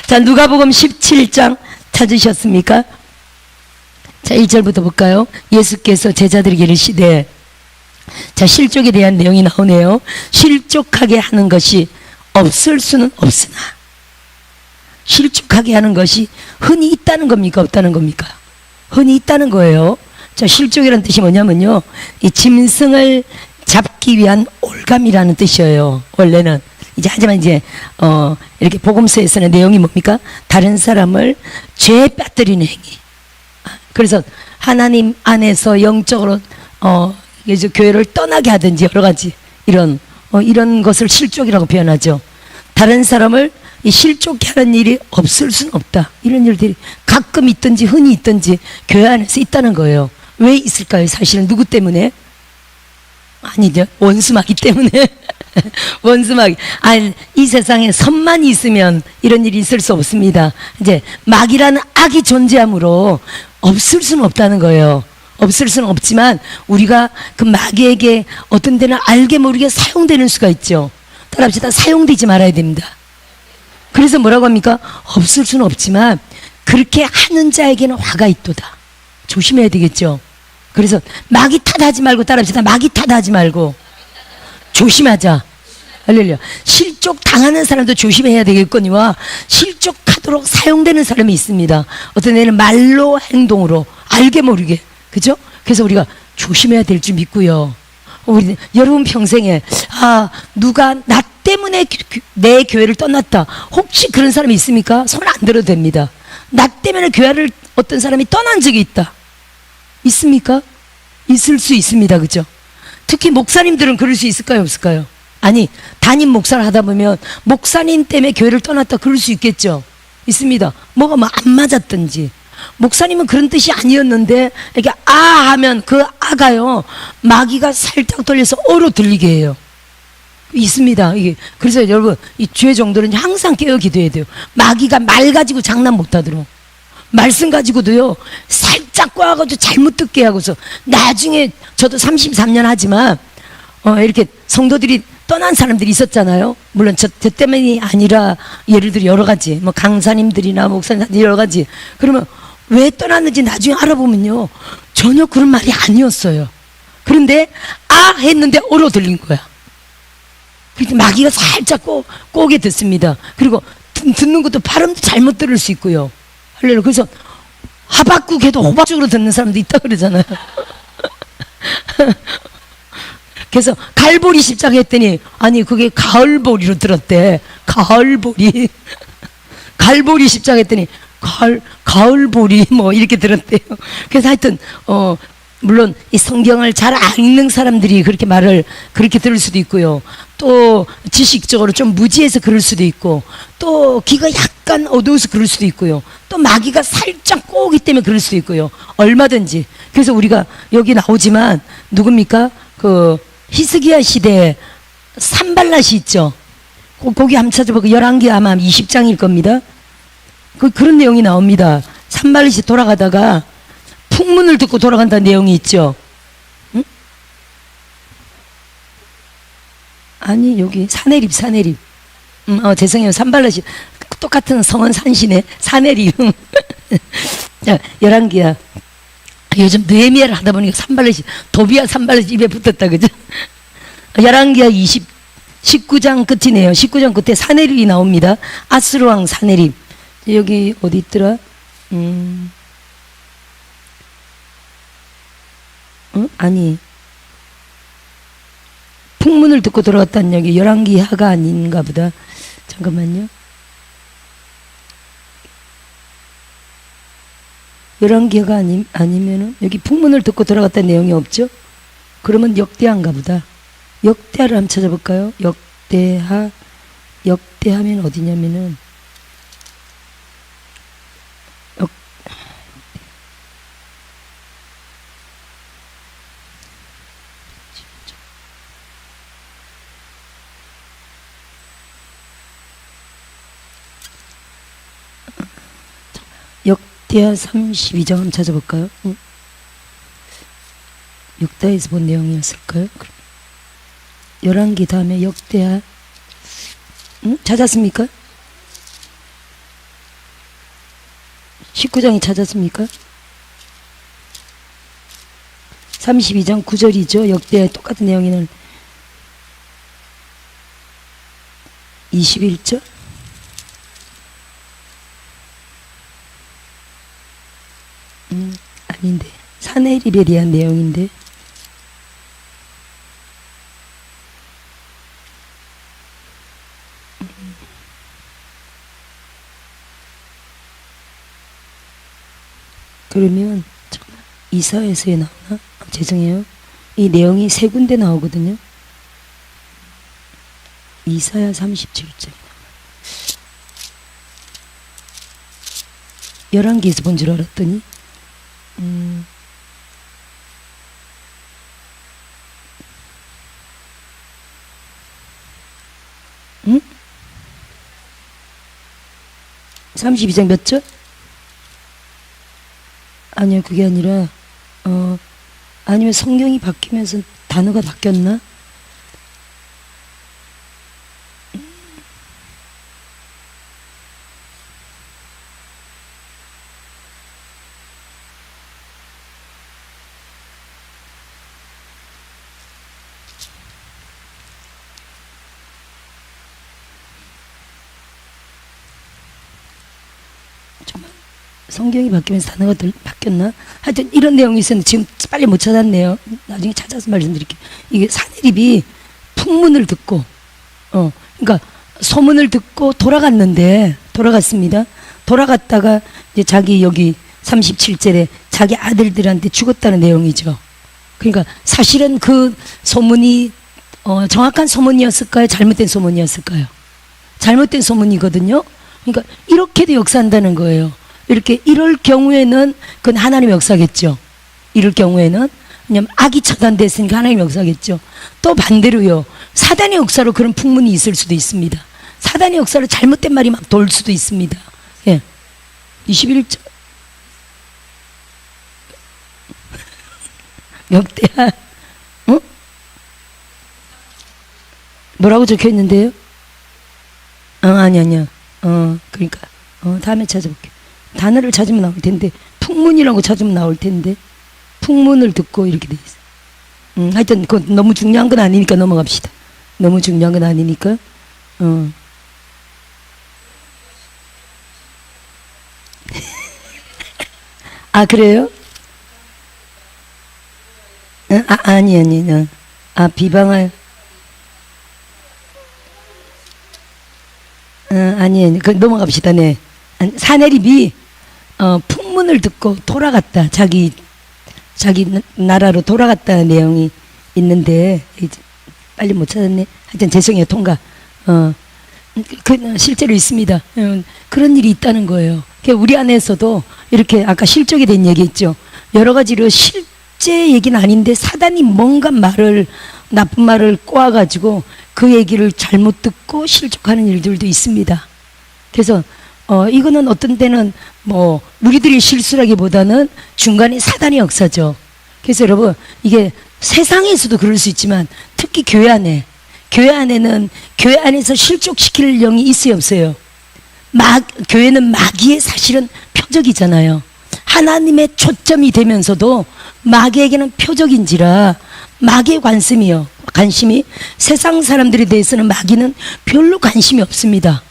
자, 누가복음 17장 찾으셨습니까? 자, 1절부터 볼까요? 예수께서 제자들에게 이르시되, 자, 실족에 대한 내용이 나오네요. 실족하게 하는 것이 없을 수는 없으나, 실족하게 하는 것이 흔히 있다는 겁니까? 없다는 겁니까? 흔히 있다는 거예요. 자, 실족이라는 뜻이 뭐냐면요, 이 짐승을 잡기 위한 올감이라는 뜻이에요. 원래는. 하지만 이제 이렇게 복음서에서는 내용이 뭡니까? 다른 사람을 죄에 빠뜨리는 행위. 그래서 하나님 안에서 영적으로 이제 교회를 떠나게 하든지 여러 가지 이런 것을 실족이라고 표현하죠. 다른 사람을 실족케 하는 일이 없을 수는 없다. 이런 일들이 가끔 있든지 흔히 있든지 교회 안에서 있다는 거예요. 왜 있을까요? 사실은 누구 때문에? 아니죠. 원수마귀 때문에. 원수마귀. 아니, 이 세상에 선만 있으면 이런 일이 있을 수 없습니다. 이제 마귀라는 악이 존재하므로 없을 수는 없다는 거예요. 없을 수는 없지만 우리가 그 마귀에게 어떤 데는 알게 모르게 사용되는 수가 있죠. 따라합시다. 사용되지 말아야 됩니다. 그래서 뭐라고 합니까? 없을 수는 없지만 그렇게 하는 자에게는 화가 있도다. 조심해야 되겠죠. 그래서 마귀 탓하지 말고, 따라합시다. 마귀 탓하지 말고 조심하자. 할렐루야. 실족 당하는 사람도 조심해야 되겠거니와 실족하도록 사용되는 사람이 있습니다. 어떤 애는 말로 행동으로 알게 모르게, 그죠? 그래서 우리가 조심해야 될 줄 믿고요. 우리 여러분 평생에 누가 나 때문에 내 교회를 떠났다, 혹시 그런 사람이 있습니까? 손 안 들어도 됩니다. 나 때문에 교회를 어떤 사람이 떠난 적이 있다, 있습니까? 있을 수 있습니다. 그죠? 특히 목사님들은 그럴 수 있을까요? 없을까요? 아니, 담임 목사를 하다 보면 목사님 때문에 교회를 떠났다, 그럴 수 있겠죠. 있습니다. 뭐가 안 맞았든지. 목사님은 그런 뜻이 아니었는데 이렇게 하면 그 아가요, 마귀가 살짝 돌려서 어로 들리게 해요. 있습니다. 이게 그래서 여러분, 이 죄 정도는 항상 깨어 기도해야 돼요. 마귀가 말 가지고 장난 못하도록, 말씀 가지고도요 살짝 꼬아가지고 잘못 듣게 하고서 나중에, 저도 33년 하지만 이렇게 성도들이 떠난 사람들이 있었잖아요. 물론 저 때문이 아니라 예를 들어 여러 가지, 뭐 강사님들이나 목사님들 여러 가지. 그러면 왜 떠났는지 나중에 알아보면요 전혀 그런 말이 아니었어요. 그런데 했는데 어로 들린 거야. 그래서 마귀가 살짝 꼬게 듣습니다. 그리고 듣는 것도 발음도 잘못 들을 수 있고요. 할렐루야. 그래서 하박국에도 호박죽으로 듣는 사람도 있다 그러잖아요. 그래서 갈보리 십자가 했더니, 아니 그게 가을보리로 들었대. 가을보리. 갈보리 십자가 했더니 가을보리 뭐 이렇게 들었대요. 그래서 하여튼 물론 이 성경을 잘 안 읽는 사람들이 그렇게 말을 그렇게 들을 수도 있고요. 또 지식적으로 좀 무지해서 그럴 수도 있고, 또 귀가 약간 어두워서 그럴 수도 있고요. 또 마귀가 살짝 꼬기 때문에 그럴 수도 있고요. 얼마든지. 그래서 우리가 여기 나오지만 누굽니까? 그 히스기야 시대에 산발랏이 있죠. 거기 한번 찾아보고 열왕기 아마 20장일 겁니다. 그런 내용이 나옵니다. 산발랏이 돌아가다가 풍문을 듣고 돌아간다는 내용이 있죠. 응? 아니, 여기 사내립. 죄송해요. 산발랏이 똑같은 성은 산시네. 사내립. 자, 열왕기야. 요즘 느헤미야를 하다 보니까 산발랏이, 도비야 산발랏이 입에 붙었다, 그죠? 열왕기야 19장 끝이네요. 19장 끝에 사내립이 나옵니다. 아스루왕 사내립. 여기 어디 있더라? 아니, 풍문을 듣고 돌아갔다는 여기 열왕기하가 아닌가 보다. 잠깐만요. 열왕기하가 아니면은 여기 풍문을 듣고 돌아갔다는 내용이 없죠? 그러면 역대하인가 보다. 역대하를 한번 찾아볼까요? 역대하면 어디냐면은 역대하 32장 한번 찾아볼까요? 역대하에서 본 내용이었을까요? 열왕기 다음에 역대하. 찾았습니까? 19장이 찾았습니까? 32장 9절이죠. 역대 똑같은 내용이는 21절. 아닌데. 사내립에 대한 내용인데. 그러면 이사야서에 나오나? 죄송해요. 이 내용이 세 군데 나오거든요. 이사야 37장. 11개에서 본 줄 알았더니 응? 32장 몇 절? 아니요, 그게 아니라 아니면 성경이 바뀌면서 단어가 바뀌었나? 정말 성경이 바뀌면서 단어가 바뀌었나? 하여튼 이런 내용이 있었는데 지금 빨리 못 찾았네요. 나중에 찾아서 말씀드릴게요. 이게 사내립이 풍문을 듣고 그러니까 소문을 듣고 돌아갔습니다. 돌아갔다가 이제 자기 여기 37절에 자기 아들들한테 죽었다는 내용이죠. 그러니까 사실은 그 소문이 정확한 소문이었을까요? 잘못된 소문이었을까요? 잘못된 소문이거든요. 그러니까 이렇게도 역사한다는 거예요. 이렇게 이럴 경우에는 그건 하나님의 역사겠죠. 이럴 경우에는 왜냐면 악이 처단됐으니까 하나님의 역사겠죠. 또 반대로요, 사단의 역사로 그런 풍문이 있을 수도 있습니다. 사단의 역사로 잘못된 말이 막 돌 수도 있습니다. 예. 21절. 역대하 뭐라고 적혀 있는데요? 아니야. 그러니까 다음에 찾아볼게. 단어를 찾으면 나올 텐데, 풍문이라고 찾으면 나올 텐데, 풍문을 듣고 이렇게 돼 있어. 하여튼 그건 너무 중요한 건 아니니까 넘어갑시다. 너무 중요한 건 아니니까. 아, 그래요? 아니. 비방할. 아니. 그 넘어갑시다. 네. 사내립이 풍문을 듣고 돌아갔다. 자기 나라로 돌아갔다는 내용이 있는데 이제 빨리 못 찾았네. 하여튼 죄송해요. 통과. 실제로 있습니다. 그런 일이 있다는 거예요. 우리 안에서도 이렇게 아까 실족에 대한 얘기했죠. 여러 가지로 실제 얘기는 아닌데 사단이 뭔가 나쁜 말을 꼬아가지고 그 얘기를 잘못 듣고 실족하는 일들도 있습니다. 그래서 이거는 어떤 때는 뭐 우리들이 실수라기보다는 중간에 사단의 역사죠. 그래서 여러분, 이게 세상에서도 그럴 수 있지만 특히 교회 안에는 교회 안에서 실족시킬 영이 있어요, 없어요? 교회는 마귀의 사실은 표적이잖아요. 하나님의 초점이 되면서도 마귀에게는 표적인지라 마귀의 관심이 세상 사람들에 대해서는 마귀는 별로 관심이 없습니다.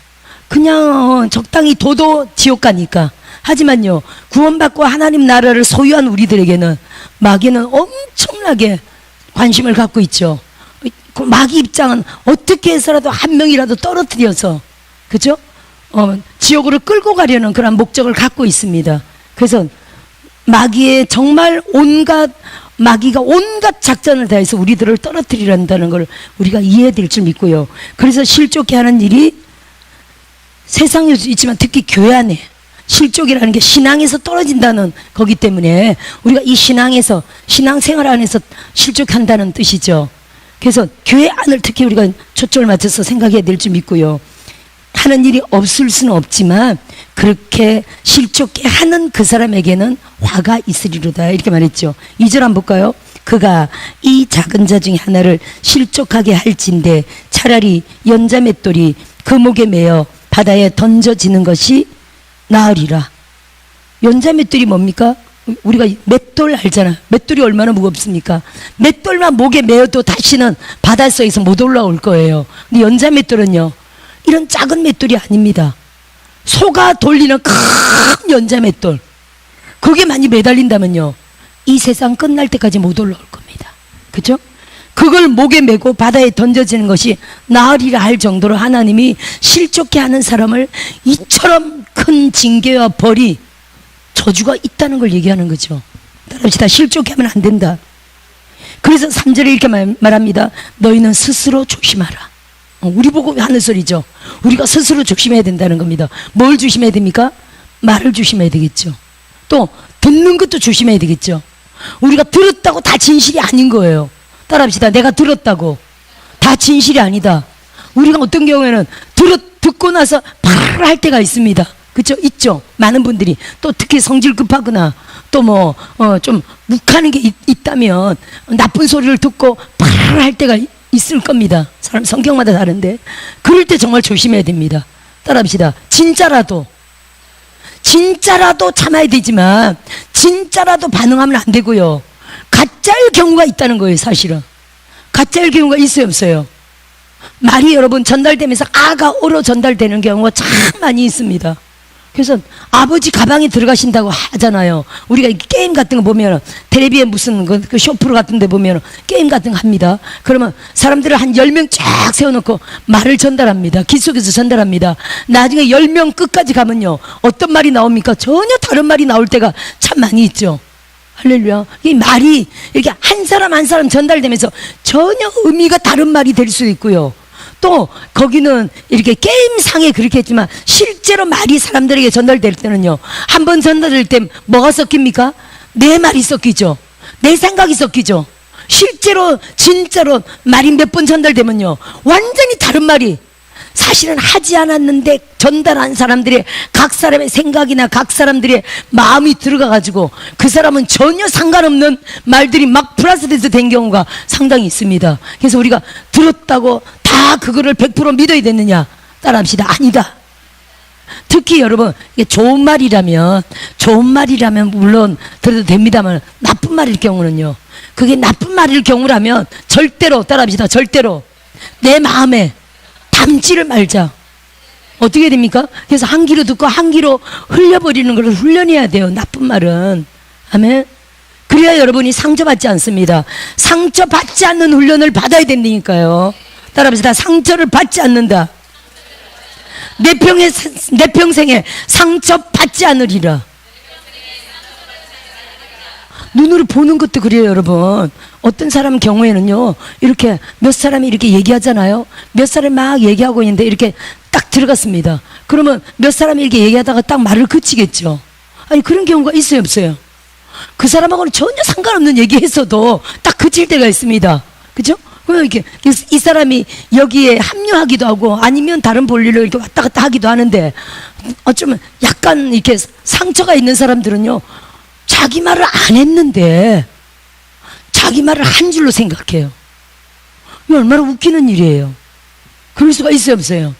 그냥 적당히 도도 지옥 가니까. 하지만요, 구원받고 하나님 나라를 소유한 우리들에게는 마귀는 엄청나게 관심을 갖고 있죠. 그 마귀 입장은 어떻게 해서라도 한 명이라도 떨어뜨려서, 그죠? 지옥으로 끌고 가려는 그런 목적을 갖고 있습니다. 그래서 마귀가 온갖 작전을 다해서 우리들을 떨어뜨리란다는 걸 우리가 이해해야 될 줄 믿고요. 그래서 실족해 하는 일이 세상에도 있지만 특히 교회 안에 실족이라는 게 신앙에서 떨어진다는 거기 때문에 우리가 이 신앙생활 안에서 실족한다는 뜻이죠. 그래서 교회 안을 특히 우리가 초점을 맞춰서 생각해야 될 줄 믿고요. 하는 일이 없을 수는 없지만 그렇게 실족해 하는 그 사람에게는 화가 있으리로다, 이렇게 말했죠. 2절 한번 볼까요? 그가 이 작은 자 중에 하나를 실족하게 할진대 차라리 연자맷돌이 그 목에 매어 바다에 던져지는 것이 나으리라. 연자 맷돌이 뭡니까? 우리가 맷돌 알잖아. 맷돌이 얼마나 무겁습니까? 맷돌만 목에 매어도 다시는 바닷속에서 못 올라올 거예요. 근데 연자 맷돌은요, 이런 작은 맷돌이 아닙니다. 소가 돌리는 큰 연자 맷돌. 그게 많이 매달린다면요, 이 세상 끝날 때까지 못 올라올 겁니다. 그죠? 그걸 목에 메고 바다에 던져지는 것이 나으리라 할 정도로 하나님이 실족해 하는 사람을 이처럼 큰 징계와 벌이, 저주가 있다는 걸 얘기하는 거죠. 따라합시다. 실족해 하면 안 된다. 그래서 3절에 이렇게 말합니다. 너희는 스스로 조심하라. 우리 보고 하는 소리죠. 우리가 스스로 조심해야 된다는 겁니다. 뭘 조심해야 됩니까? 말을 조심해야 되겠죠. 또 듣는 것도 조심해야 되겠죠. 우리가 들었다고 다 진실이 아닌 거예요. 따라합시다. 내가 들었다고 다 진실이 아니다. 우리가 어떤 경우에는 듣고 나서 바로 할 때가 있습니다. 그렇죠? 있죠. 많은 분들이 또 특히 성질 급하거나 또 뭐 좀 묵하는 게 있다면 나쁜 소리를 듣고 바로 할 때가 있을 겁니다. 사람 성격마다 다른데 그럴 때 정말 조심해야 됩니다. 따라합시다. 진짜라도 참아야 되지만 진짜라도 반응하면 안 되고요. 가짜일 경우가 있다는 거예요. 사실은 가짜일 경우가 있어요, 없어요? 말이 여러분 전달되면서 아가 오로 전달되는 경우가 참 많이 있습니다. 그래서 아버지 가방에 들어가신다고 하잖아요. 우리가 게임 같은 거 보면 텔레비에 무슨 그 쇼프로 같은 데 보면 게임 같은 거 합니다. 그러면 사람들을 한 10명 쫙 세워놓고 말을 전달합니다. 귀 속에서 전달합니다. 나중에 10명 끝까지 가면요, 어떤 말이 나옵니까? 전혀 다른 말이 나올 때가 참 많이 있죠. 할렐루야. 이 말이 이렇게 한 사람 한 사람 전달되면서 전혀 의미가 다른 말이 될 수도 있고요. 또 거기는 이렇게 게임상에 그렇게 했지만 실제로 말이 사람들에게 전달될 때는요, 한 번 전달될 때 뭐가 섞입니까? 내 말이 섞이죠. 내 생각이 섞이죠. 실제로 진짜로 말이 몇 번 전달되면요, 완전히 다른 말이 사실은 하지 않았는데 전달한 사람들의 각 사람의 생각이나 각 사람들의 마음이 들어가가지고 그 사람은 전혀 상관없는 말들이 막 플러스돼서 된 경우가 상당히 있습니다. 그래서 우리가 들었다고 다 그거를 100% 믿어야 되느냐? 따라합시다. 아니다. 특히 여러분, 이게 좋은 말이라면 물론 들어도 됩니다만 나쁜 말일 경우는요, 그게 나쁜 말일 경우라면 절대로, 따라합시다, 절대로 내 마음에 담지를 말자. 어떻게 됩니까? 그래서 한 귀로 듣고 한 귀로 흘려버리는 것을 훈련해야 돼요. 나쁜 말은. 아멘. 그래야 여러분이 상처받지 않습니다. 상처받지 않는 훈련을 받아야 된다니까요. 따라합시다. 상처를 받지 않는다. 내 평생에 상처받지 않으리라. 눈으로 보는 것도 그래요, 여러분. 어떤 사람 경우에는요, 이렇게 몇 사람이 이렇게 얘기하잖아요. 몇 사람이 막 얘기하고 있는데 이렇게 딱 들어갔습니다. 그러면 몇 사람이 이렇게 얘기하다가 딱 말을 그치겠죠. 아니, 그런 경우가 있어요, 없어요? 그 사람하고는 전혀 상관없는 얘기했어도 딱 그칠 때가 있습니다. 그죠? 그러면 이렇게 이 사람이 여기에 합류하기도 하고 아니면 다른 볼일로 이렇게 왔다 갔다 하기도 하는데, 어쩌면 약간 이렇게 상처가 있는 사람들은요, 자기 말을 안 했는데 자기 말을 한 줄로 생각해요. 이거 얼마나 웃기는 일이에요. 그럴 수가 있어요, 없어요?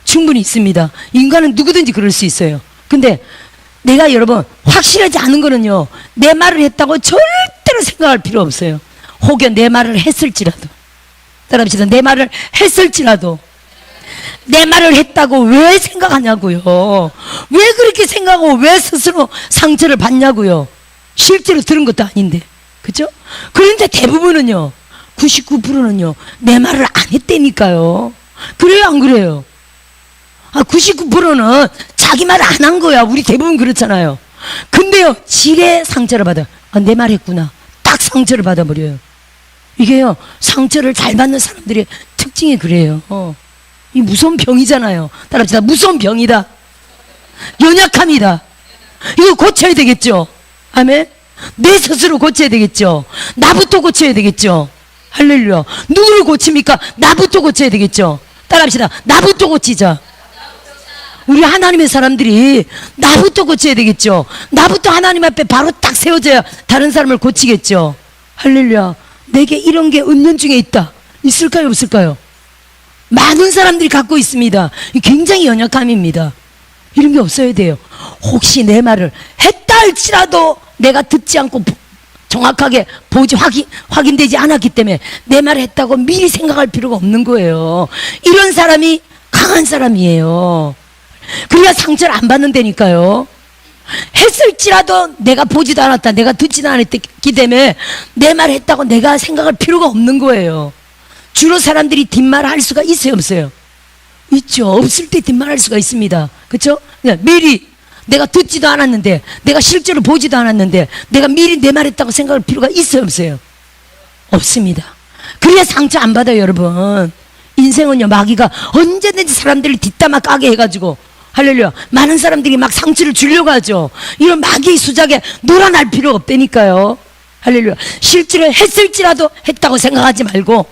충분히 있습니다. 인간은 누구든지 그럴 수 있어요. 근데 내가 여러분 확실하지 않은 거는요, 내 말을 했다고 절대로 생각할 필요 없어요. 혹여 내 말을 했을지라도, 따라합시다. 내 말을 했을지라도 내 말을 했다고 왜 생각하냐고요. 왜 그렇게 생각하고 왜 스스로 상처를 받냐고요. 실제로 들은 것도 아닌데. 그죠? 그런데 대부분은요, 99%는요 내 말을 안 했다니까요. 그래요, 안 그래요? 99%는 자기 말을 안 한 거야. 우리 대부분 그렇잖아요. 근데요, 지레 상처를 받아요. 내 말 했구나. 딱 상처를 받아버려요. 이게요, 상처를 잘 받는 사람들의 특징이 그래요. 이 무서운 병이잖아요. 따라합시다. 무서운 병이다. 연약함이다. 이거 고쳐야 되겠죠. 아멘. 내 스스로 고쳐야 되겠죠. 나부터 고쳐야 되겠죠. 할렐루야. 누구를 고칩니까? 나부터 고쳐야 되겠죠. 따라합시다. 나부터 고치자. 우리 하나님의 사람들이 나부터 고쳐야 되겠죠. 나부터 하나님 앞에 바로 딱 세워져야 다른 사람을 고치겠죠. 할렐루야. 내게 이런 게 은연중에 있다. 있을까요, 없을까요? 많은 사람들이 갖고 있습니다. 굉장히 연약함입니다. 이런 게 없어야 돼요. 혹시 내 말을 했다 할지라도 내가 듣지 않고 정확하게 보지 확인되지 않았기 때문에 내 말을 했다고 미리 생각할 필요가 없는 거예요. 이런 사람이 강한 사람이에요. 그래야 상처를 안 받는다니까요. 했을지라도 내가 보지도 않았다, 내가 듣지도 않았기 때문에 내 말 했다고 내가 생각할 필요가 없는 거예요. 주로 사람들이 뒷말 할 수가 있어요, 없어요? 있죠. 없을 때 뒷말 할 수가 있습니다. 그렇죠? 미리 내가 듣지도 않았는데, 내가 실제로 보지도 않았는데 내가 미리 내 말 했다고 생각할 필요가 있어요, 없어요? 없습니다. 그래야 상처 안 받아요, 여러분. 인생은요, 마귀가 언제든지 사람들을 뒷담화 까게 해가지고, 할렐루야, 많은 사람들이 막 상처를 주려고 하죠. 이런 마귀의 수작에 놀아날 필요가 없다니까요. 할렐루야. 실제로 했을지라도 했다고 생각하지 말고,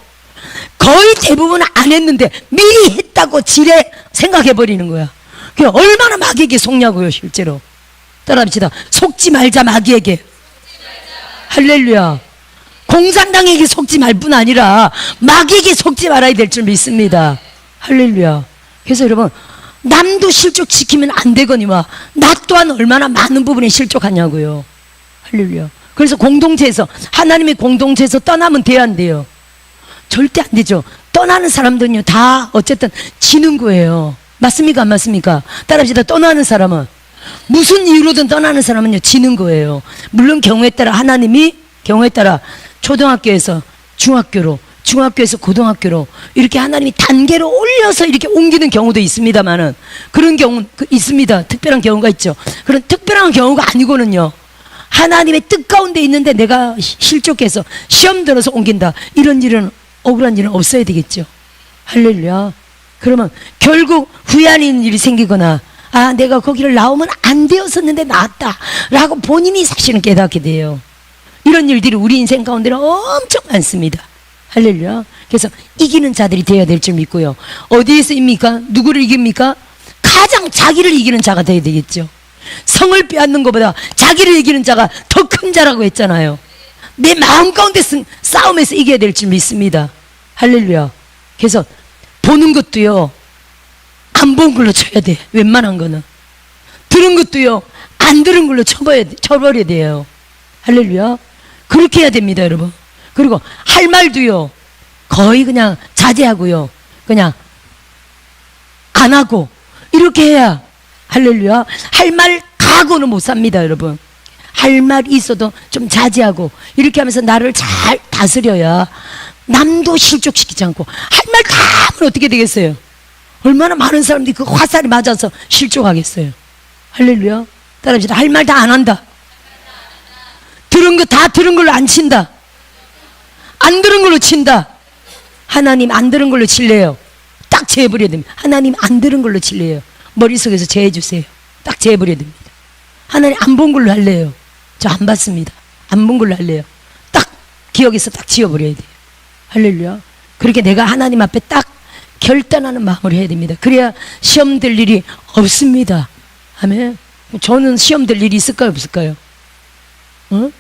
거의 대부분 안 했는데 미리 했다고 지레 생각해버리는 거야. 그게 얼마나 마귀에게 속냐고요, 실제로. 따라합시다. 속지 말자, 마귀에게. 할렐루야. 공산당에게 속지 말 뿐 아니라 마귀에게 속지 말아야 될 줄 믿습니다. 할렐루야. 그래서 여러분, 남도 실족시키면 안 되거니와 나 또한 얼마나 많은 부분에 실족하냐고요. 할렐루야. 그래서 공동체에서, 하나님의 공동체에서 떠나면 돼야 안 돼요? 절대 안 되죠. 떠나는 사람들은요, 다 어쨌든 지는 거예요. 맞습니까, 안 맞습니까? 따라합시다. 떠나는 사람은, 무슨 이유로든 떠나는 사람은요, 지는 거예요. 물론 경우에 따라 하나님이, 경우에 따라 초등학교에서 중학교로, 중학교에서 고등학교로 이렇게 하나님이 단계로 올려서 이렇게 옮기는 경우도 있습니다만은, 그런 경우 있습니다. 특별한 경우가 있죠. 그런 특별한 경우가 아니고는요, 하나님의 뜻 가운데 있는데 내가 실족해서 시험 들어서 옮긴다, 이런 일은, 억울한 일은 없어야 되겠죠. 할렐루야. 그러면 결국 후회하는 일이 생기거나, 아, 내가 거기를 나오면 안 되었었는데 나왔다 라고 본인이 사실은 깨닫게 돼요. 이런 일들이 우리 인생 가운데는 엄청 많습니다. 할렐루야. 그래서 이기는 자들이 되어야 될 줄 믿고요. 어디에서 입니까? 누구를 이깁니까? 가장 자기를 이기는 자가 되어야 되겠죠. 성을 빼앗는 것보다 자기를 이기는 자가 더 큰 자라고 했잖아요. 내 마음 가운데 싸움에서 이겨야 될 줄 믿습니다. 할렐루야. 그래서 보는 것도요, 안 본 걸로 쳐야 돼. 웬만한 거는. 들은 것도요, 안 들은 걸로 쳐버려야 돼요. 할렐루야. 그렇게 해야 됩니다, 여러분. 그리고 할 말도요, 거의 그냥 자제하고요, 그냥 안 하고, 이렇게 해야, 할렐루야, 할 말 각오는 못 삽니다, 여러분. 할 말 있어도 좀 자제하고 이렇게 하면서 나를 잘 다스려야 남도 실족시키지 않고. 할 말 다 하면 어떻게 되겠어요? 얼마나 많은 사람들이 그 화살이 맞아서 실족하겠어요. 할렐루야. 따라합시다. 할 말 다 안 한다. 들은 거 다 들은 걸로 안 친다. 안 들은 걸로 친다. 하나님 안 들은 걸로 칠래요. 딱 제해버려야 됩니다. 하나님 안 들은 걸로 칠래요. 머릿속에서 제해주세요. 딱 제해버려야 됩니다. 하나님 안 본 걸로 할래요. 저 안 봤습니다. 안 본 걸로 할래요. 딱 기억에서 딱 지워버려야 돼요. 할렐루야. 그렇게 내가 하나님 앞에 딱 결단하는 마음으로 해야 됩니다. 그래야 시험 들 일이 없습니다. 아멘. 저는 시험 들 일이 있을까요, 없을까요? 응?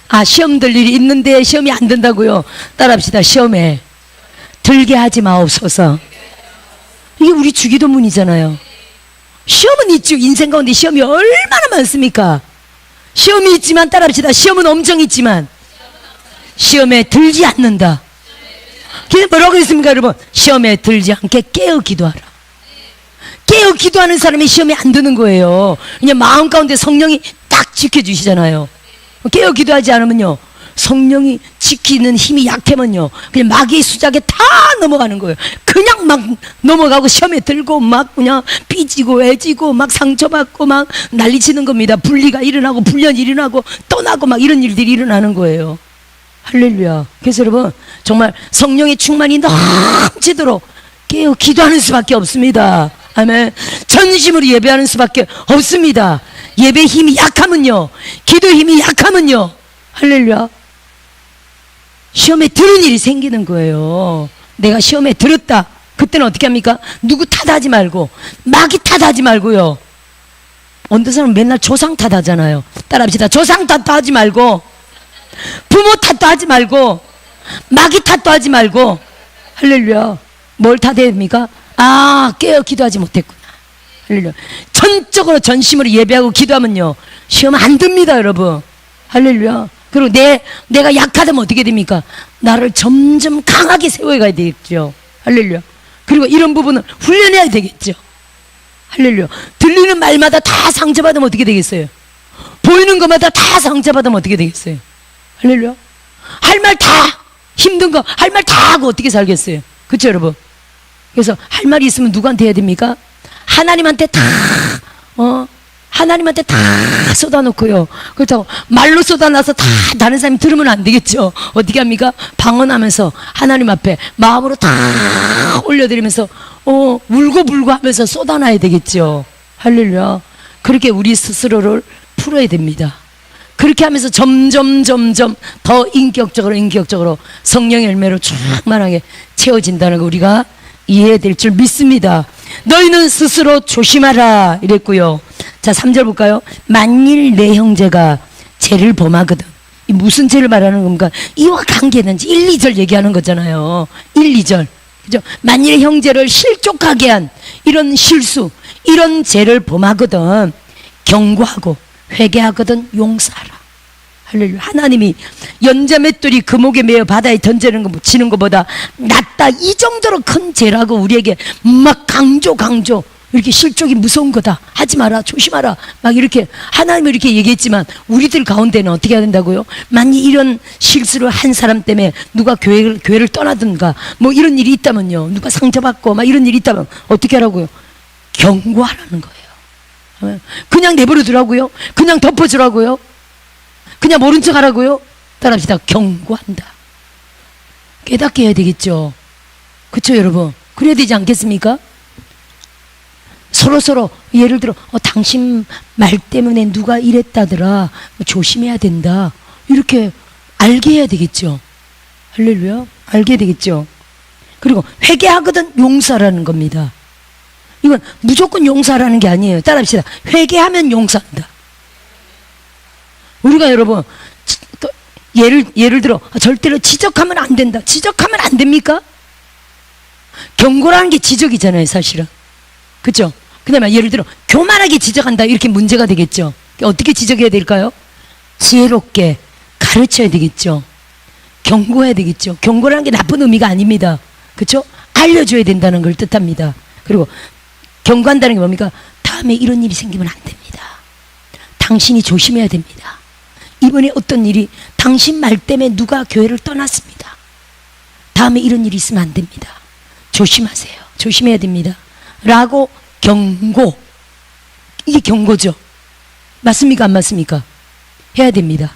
아, 시험 들 일이 있는데 시험이 안 된다고요? 따라합시다. 시험에 들게 하지 마옵소서. 이게 우리 주기도문이잖아요. 시험은 있죠. 인생 가운데 시험이 얼마나 많습니까? 시험이 있지만, 따라합시다. 시험은 엄청 있지만 시험에 들지 않는다. 그래서 뭐라고 했습니까, 여러분? 시험에 들지 않게 깨어 기도하라. 깨어 기도하는 사람이 시험에 안 드는 거예요. 그냥 마음 가운데 성령이 딱 지켜주시잖아요. 깨어 기도하지 않으면요, 성령이 지키는 힘이 약하면요, 그냥 마귀의 수작에 다 넘어가는 거예요. 그냥 막 넘어가고 시험에 들고 막 그냥 삐지고 애지고 막 상처받고 막 난리치는 겁니다. 분리가 일어나고 불련이 일어나고 떠나고 막 이런 일들이 일어나는 거예요. 할렐루야. 그래서 여러분, 정말 성령의 충만이 넘치도록 깨어 기도하는 수밖에 없습니다. 아멘. 전심으로 예배하는 수밖에 없습니다. 예배 힘이 약하면요, 기도 힘이 약하면요, 할렐루야, 시험에 들은 일이 생기는 거예요. 내가 시험에 들었다. 그때는 어떻게 합니까? 누구 탓하지 말고, 마귀 탓하지 말고요. 어떤 사람은 맨날 조상 탓하잖아요. 따라합시다. 조상 탓도 하지 말고, 부모 탓도 하지 말고, 마귀 탓도 하지 말고, 할렐루야. 뭘 탓해야 됩니까? 아, 깨어 기도하지 못했구나. 할렐루야. 전적으로 전심으로 예배하고 기도하면요, 시험 안 듭니다, 여러분. 할렐루야. 그리고 내가 약하다면 어떻게 됩니까? 나를 점점 강하게 세워가야 되겠죠. 할렐루야. 그리고 이런 부분은 훈련해야 되겠죠. 할렐루야. 들리는 말마다 다 상처받으면 어떻게 되겠어요? 보이는 것마다 다 상처받으면 어떻게 되겠어요? 할렐루야. 할 말 다, 힘든 거 할 말 다 하고 어떻게 살겠어요? 그렇죠, 여러분? 그래서 할 말이 있으면 누구한테 해야 됩니까? 하나님한테 다 하나님한테 다 쏟아놓고요. 그렇다고 말로 쏟아놔서 다 다른 사람이 들으면 안 되겠죠. 어떻게 합니까? 방언하면서 하나님 앞에 마음으로 다 올려드리면서 울고불고 하면서 쏟아놔야 되겠죠. 할렐루야. 그렇게 우리 스스로를 풀어야 됩니다. 그렇게 하면서 점점 더 인격적으로 성령의 열매로 충만하게 채워진다는 거 우리가 이해해야 될 줄 믿습니다. 너희는 스스로 조심하라 이랬고요. 자, 3절 볼까요? 만일 내 형제가 죄를 범하거든. 이 무슨 죄를 말하는 겁니까? 이와 관계는 1, 2절 얘기하는 거잖아요. 1, 2절. 그죠? 만일 형제를 실족하게 한 이런 실수, 이런 죄를 범하거든 경고하고 회개하거든 용서하라. 할렐루야. 하나님이 연자맷돌이 금옥에 매어 바다에 던지는 거 치는 것보다 낫다, 이 정도로 큰 죄라고 우리에게 막 강조 이렇게 실족이 무서운 거다, 하지 마라, 조심하라, 막 이렇게 하나님이 이렇게 얘기했지만 우리들 가운데는 어떻게 해야 된다고요? 만약 이런 실수를 한 사람 때문에 누가 교회를 떠나든가 뭐 이런 일이 있다면요, 누가 상처받고 막 이런 일이 있다면 어떻게 하라고요? 경고하라는 거예요. 그냥 내버려 두라고요? 그냥 덮어주라고요? 그냥 모른 척 하라고요? 따라합시다. 경고한다. 깨닫게 해야 되겠죠. 그쵸, 여러분? 그래야 되지 않겠습니까? 서로 예를 들어 당신 말 때문에 누가 이랬다더라, 조심해야 된다, 이렇게 알게 해야 되겠죠. 할렐루야. 알게 되겠죠. 그리고 회개하거든 용서라는 겁니다. 이건 무조건 용서하라는 게 아니에요. 따라합시다. 회개하면 용서한다. 우리가 여러분 예를 들어 절대로 지적하면 안 된다, 지적하면 안 됩니까? 경고라는 게 지적이잖아요, 사실은. 그렇죠? 그 다음에 예를 들어 교만하게 지적한다, 이렇게 문제가 되겠죠. 어떻게 지적해야 될까요? 지혜롭게 가르쳐야 되겠죠. 경고해야 되겠죠. 경고라는 게 나쁜 의미가 아닙니다. 그렇죠? 알려줘야 된다는 걸 뜻합니다. 그리고 경고한다는 게 뭡니까? 다음에 이런 일이 생기면 안 됩니다. 당신이 조심해야 됩니다. 이번에 어떤 일이, 당신 말 때문에 누가 교회를 떠났습니다. 다음에 이런 일이 있으면 안 됩니다. 조심하세요. 조심해야 됩니다. 라고 경고. 이게 경고죠. 맞습니까? 안 맞습니까? 해야 됩니다.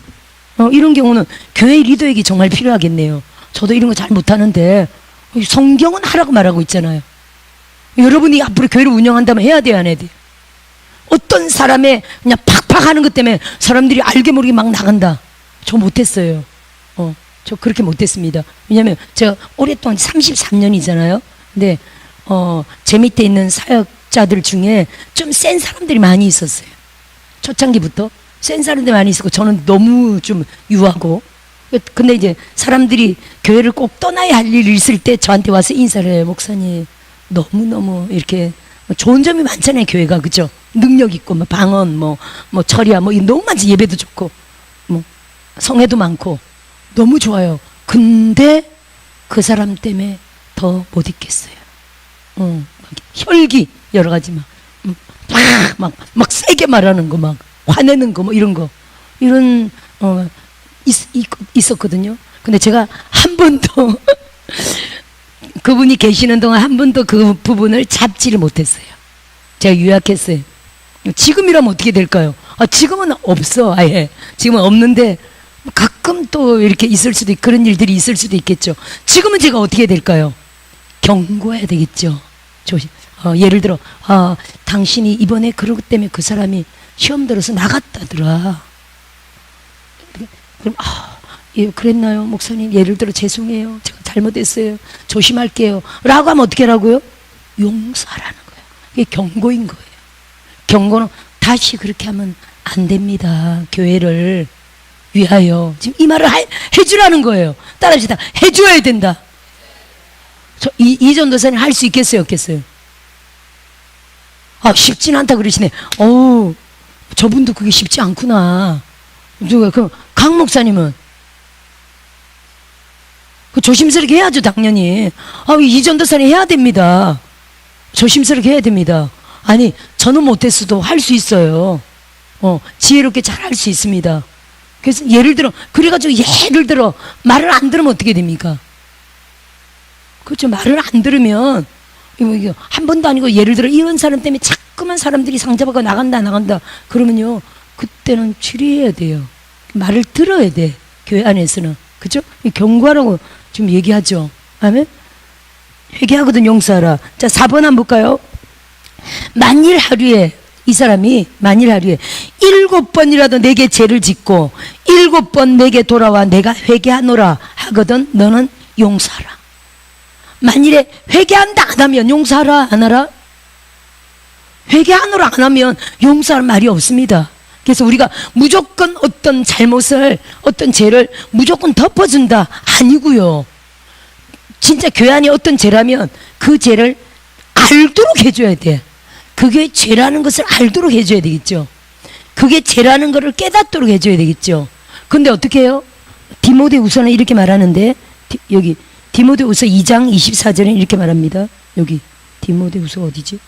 이런 경우는 교회 리더에게 정말 필요하겠네요. 저도 이런 거 잘 못하는데 성경은 하라고 말하고 있잖아요. 여러분이 앞으로 교회를 운영한다면 해야 돼요, 안 해야 돼요? 어떤 사람의 그냥 팍팍 하는 것 때문에 사람들이 알게 모르게 막 나간다. 저 못했어요. 저 그렇게 못했습니다. 왜냐면 제가 오랫동안 33년이잖아요. 근데 제 밑에 있는 사역자들 중에 좀 센 사람들이 많이 있었어요. 초창기부터 센 사람들이 많이 있었고 저는 너무 좀 유하고. 근데 이제 사람들이 교회를 꼭 떠나야 할 일이 있을 때 저한테 와서 인사를 해요. 목사님, 너무너무 이렇게 좋은 점이 많잖아요, 교회가. 그죠? 능력 있고, 뭐 방언, 뭐 철야, 뭐 너무 많지. 예배도 좋고, 뭐 성회도 많고, 너무 좋아요. 근데 그 사람 때문에 더 못 있겠어요. 혈기 여러 가지 막 세게 말하는 거, 막 화내는 거, 뭐 이런 거, 이런 있었거든요. 근데 제가 한 번도 그분이 계시는 동안 한 번도 그 부분을 잡지를 못했어요. 제가 유약했어요. 지금이라면 어떻게 될까요? 지금은 없어, 아예. 지금은 없는데 가끔 또 이렇게 있을 수도 있고 그런 일들이 있을 수도 있겠죠. 지금은 제가 어떻게 될까요? 경고해야 되겠죠. 예를 들어 당신이 이번에 그러기 때문에 그 사람이 시험 들어서 나갔다더라. 그럼 예, 그랬나요, 목사님? 예를 들어 죄송해요, 제가 잘못했어요, 조심할게요 라고 하면 어떻게 하라고요? 용서하라는 거예요. 이게 경고인 거예요. 경고는 다시 그렇게 하면 안 됩니다. 교회를 위하여. 지금 이 말을 해주라는 거예요. 따라합시다. 해줘야 된다. 이전 도사님 할 수 있겠어요, 없겠어요? 아, 쉽진 않다 그러시네. 어우, 저분도 그게 쉽지 않구나. 누가, 강 목사님은? 조심스럽게 해야죠, 당연히. 아, 이 전도사님 해야 됩니다. 조심스럽게 해야 됩니다. 아니, 저는 못했어도 할 수 있어요. 지혜롭게 잘 할 수 있습니다. 그래서 예를 들어, 그래가지고 예를 들어, 말을 안 들으면 어떻게 됩니까? 그렇죠. 말을 안 들으면, 이거 한 번도 아니고 예를 들어 이런 사람 때문에 자꾸만 사람들이 상잡아가 나간다. 그러면요, 그때는 추리해야 돼요. 말을 들어야 돼. 교회 안에서는. 그죠? 경고하라고 좀 얘기하죠. 아멘? 회개하거든 용서하라. 자, 4번 한번 볼까요? 만일 하루에 이 사람이 만일 하루에 7번이라도 내게 죄를 짓고 7번 내게 돌아와 내가 회개하노라 하거든 너는 용서하라. 만일에 회개한다 안 하면 용서하라 안 하라? 회개하노라 안 하면 용서할 말이 없습니다. 그래서 우리가 무조건 어떤 잘못을 어떤 죄를 무조건 덮어준다 아니고요. 진짜 교회 안에 어떤 죄라면 그 죄를 알도록 해줘야 돼. 그게 죄라는 것을 알도록 해줘야 되겠죠. 그게 죄라는 것을 깨닫도록 해줘야 되겠죠. 근데 어떻게 해요? 디모데후서는 이렇게 말하는데 여기 디모데후서 2장 24절에 이렇게 말합니다. 여기 디모데후서 어디지?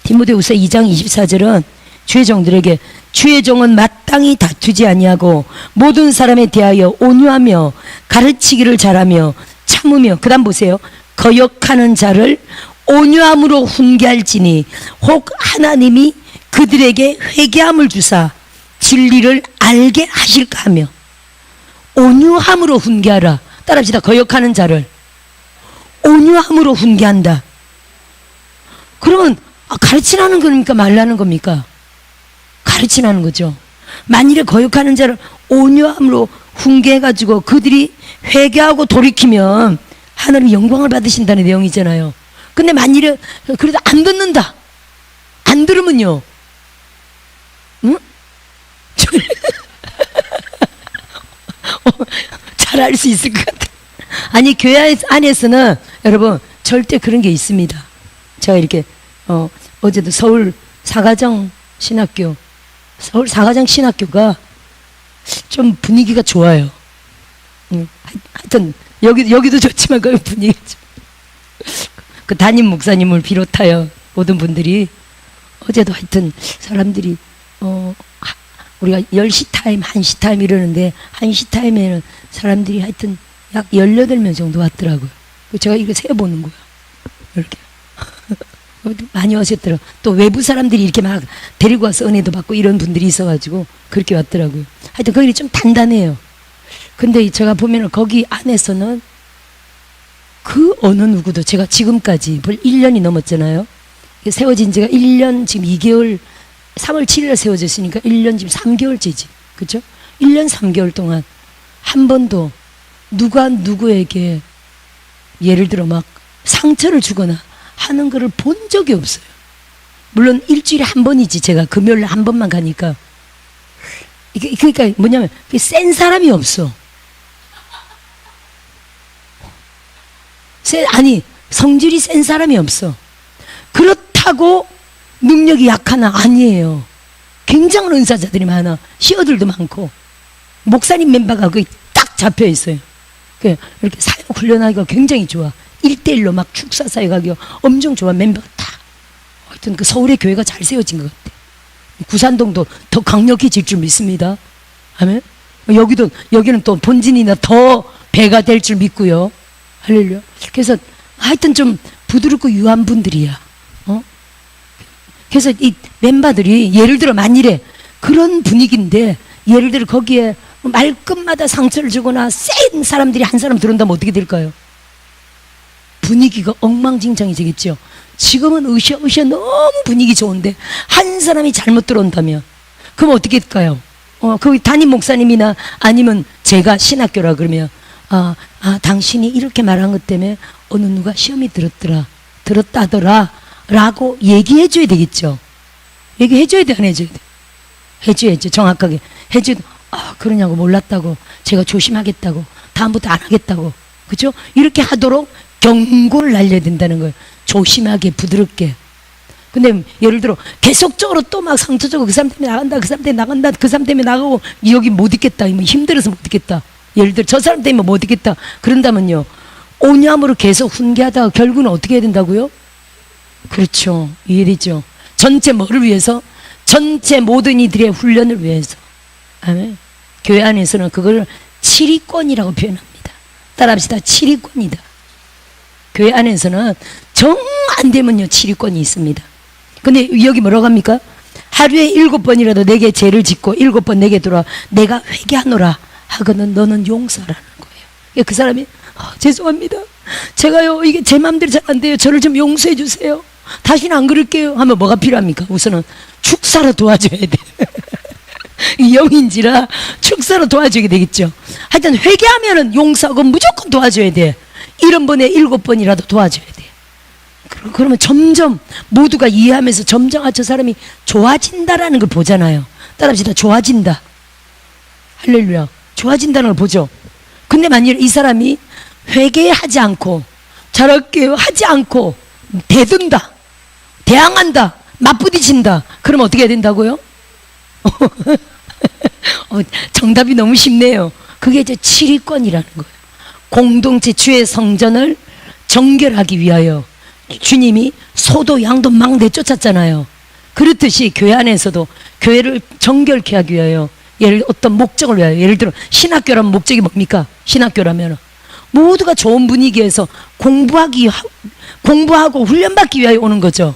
디모데후서 2장 24절은 주의 종들에게 주의 종은 마땅히 다투지 아니하고 모든 사람에 대하여 온유하며 가르치기를 잘하며 참으며 그 다음 보세요. 거역하는 자를 온유함으로 훈계할지니 혹 하나님이 그들에게 회개함을 주사 진리를 알게 하실까 하며 온유함으로 훈계하라. 따라합시다. 거역하는 자를 온유함으로 훈계한다. 그러면 가르치라는 겁니까? 말라는 겁니까? 가르치라는 거죠. 만일에 거역하는 자를 온유함으로 훈계해가지고 그들이 회개하고 돌이키면 하나님 영광을 받으신다는 내용이잖아요. 근데 만일에 그래도 안 듣는다. 안 들으면요. 응? 잘 알 수 있을 것 같아. 아니 교회 안에서는 여러분 절대 그런 게 있습니다. 제가 이렇게 어제도 서울 사가정 신학교가 좀 분위기가 좋아요. 하여튼 여기도 좋지만 그 분위기가 그 담임 목사님을 비롯하여 모든 분들이 어제도 하여튼 사람들이 우리가 10시 타임, 1시 타임 이러는데 1시 타임에는 사람들이 하여튼 약 18명 정도 왔더라고요. 제가 이거 세어보는 거예요. 이렇게. 많이 오셨더라고요. 또 외부 사람들이 이렇게 막 데리고 와서 은혜도 받고 이런 분들이 있어가지고 그렇게 왔더라고요. 하여튼 거기 좀 단단해요. 근데 제가 보면은 거기 안에서는 그 어느 누구도 제가 지금까지 벌 1년이 넘었잖아요. 세워진 지가 1년 지금 2개월 3월 7일에 세워졌으니까 1년 지금 3개월째지. 그죠? 1년 3개월 동안 한 번도 누가 누구에게 예를 들어 막 상처를 주거나 하는 거를 본 적이 없어요. 물론 일주일에 한 번이지. 제가 금요일에 한 번만 가니까. 그러니까 뭐냐면 센 사람이 없어. 아니 성질이 센 사람이 없어. 그렇다고 능력이 약하나? 아니에요. 굉장한 은사자들이 많아. 시어들도 많고 목사님 멤버가 거기 딱 잡혀 있어요. 이렇게 사역 훈련하기가 굉장히 좋아. 1대1로 막 축사 사역하기가 엄청 좋아. 멤버가 다. 하여튼 그 서울의 교회가 잘 세워진 것 같아. 구산동도 더 강력해질 줄 믿습니다. 아멘. 여기는 또 본진이나 더 배가 될 줄 믿고요. 할렐루야. 그래서 하여튼 좀 부드럽고 유한 분들이야. 그래서 이 멤버들이 예를 들어 만일에 그런 분위기인데 예를 들어 거기에 말끝마다 상처를 주거나 센 사람들이 한 사람 들어온다면 어떻게 될까요? 분위기가 엉망진창이 되겠죠. 지금은 으쌰으쌰 너무 분위기 좋은데 한 사람이 잘못 들어온다면 그럼 어떻게 될까요? 거기 담임 목사님이나 아니면 제가 신학교라 그러면 당신이 이렇게 말한 것 때문에 어느 누가 시험이 들었다더라 라고 얘기해 줘야 되겠죠. 얘기해 줘야 돼, 안 해줘야 돼? 해줘야죠. 정확하게 해줘야 돼. 그러냐고 몰랐다고 제가 조심하겠다고 다음부터 안 하겠다고 그죠? 이렇게 하도록 경고를 날려야 된다는 거예요. 조심하게 부드럽게 근데 예를 들어 계속적으로 또 막 상처 주고 그 사람 때문에 나간다, 그 사람 때문에 나간다, 그 사람 때문에 나가고 여기 못 있겠다, 뭐 힘들어서 못 있겠다. 예를 들어 저 사람 때문에 못 있겠다. 그런다면요, 오념으로 계속 훈계하다가 결국은 어떻게 해야 된다고요? 그렇죠. 이 일이죠. 전체 뭐를 위해서? 전체 모든 이들의 훈련을 위해서. 아멘. 교회 안에서는 그걸 치리권이라고 표현합니다. 따라합시다. 치리권이다. 교회 안에서는 정 안 되면요, 치리권이 있습니다. 근데 여기 뭐라고 합니까? 하루에 7번이라도 내게 죄를 짓고 7번 내게 돌아 내가 회개하노라 하거든 너는 용서하라는 거예요. 그 사람이 죄송합니다. 제가요 이게 제 마음대로 잘 안 돼요. 저를 좀 용서해 주세요. 다시는 안 그럴게요. 하면 뭐가 필요합니까? 우선은 축사로 도와줘야 돼. 영인지라 축사로 도와줘야 되겠죠. 하여튼 회개하면은 용서하고 무조건 도와줘야 돼. 70번에 7번이라도 도와줘야 돼. 그러면 점점 모두가 이해하면서 점점 저 사람이 좋아진다라는 걸 보잖아요. 따라합시다. 좋아진다. 할렐루야. 좋아진다는 걸 보죠. 근데 만일 이 사람이 회개하지 않고 잘할게요 하지 않고 대든다, 대항한다, 맞부딪힌다, 그러면 어떻게 해야 된다고요? 정답이 너무 쉽네요. 그게 이제 치리권이라는 거예요. 공동체 주의 성전을 정결하기 위하여 주님이 소도 양도 막 내쫓았잖아요. 그렇듯이 교회 안에서도 교회를 정결케 하기 위하여 어떤 목적을 위하여, 예를 들어 신학교라면 목적이 뭡니까? 신학교라면 모두가 좋은 분위기에서 공부하고 훈련받기 위하여 오는 거죠.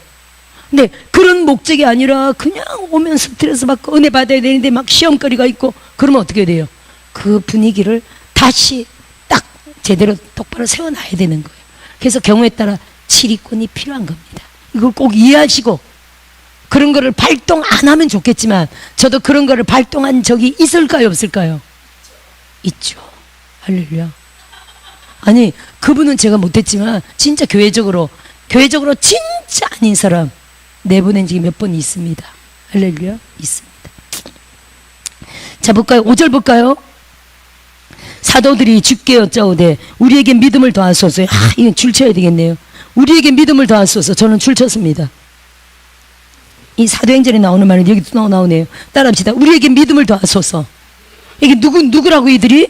근데 그런 목적이 아니라 그냥 오면 스트레스 받고 은혜 받아야 되는데 막 시험거리가 있고 그러면 어떻게 돼요? 그 분위기를 다시 딱 제대로 똑바로 세워놔야 되는 거예요. 그래서 경우에 따라 치리권이 필요한 겁니다. 이걸 꼭 이해하시고, 그런 거를 발동 안 하면 좋겠지만 저도 그런 거를 발동한 적이 있을까요, 없을까요? 있죠. 할렐루야. 아니 그분은 제가 못했지만 진짜 교회적으로 진짜 아닌 사람 내보낸 적이 몇 번 있습니다. 할렐루야. 있습니다. 자 볼까요? 5절 볼까요? 사도들이 주께 여짜오되 우리에게 믿음을 더하소서. 이건 줄 쳐야 되겠네요. 우리에게 믿음을 더하소서. 저는 줄 쳤습니다. 이 사도행전에 나오는 말은 여기 또 나오네요. 따라합시다. 우리에게 믿음을 더하소서. 이게 누구라고 이들이?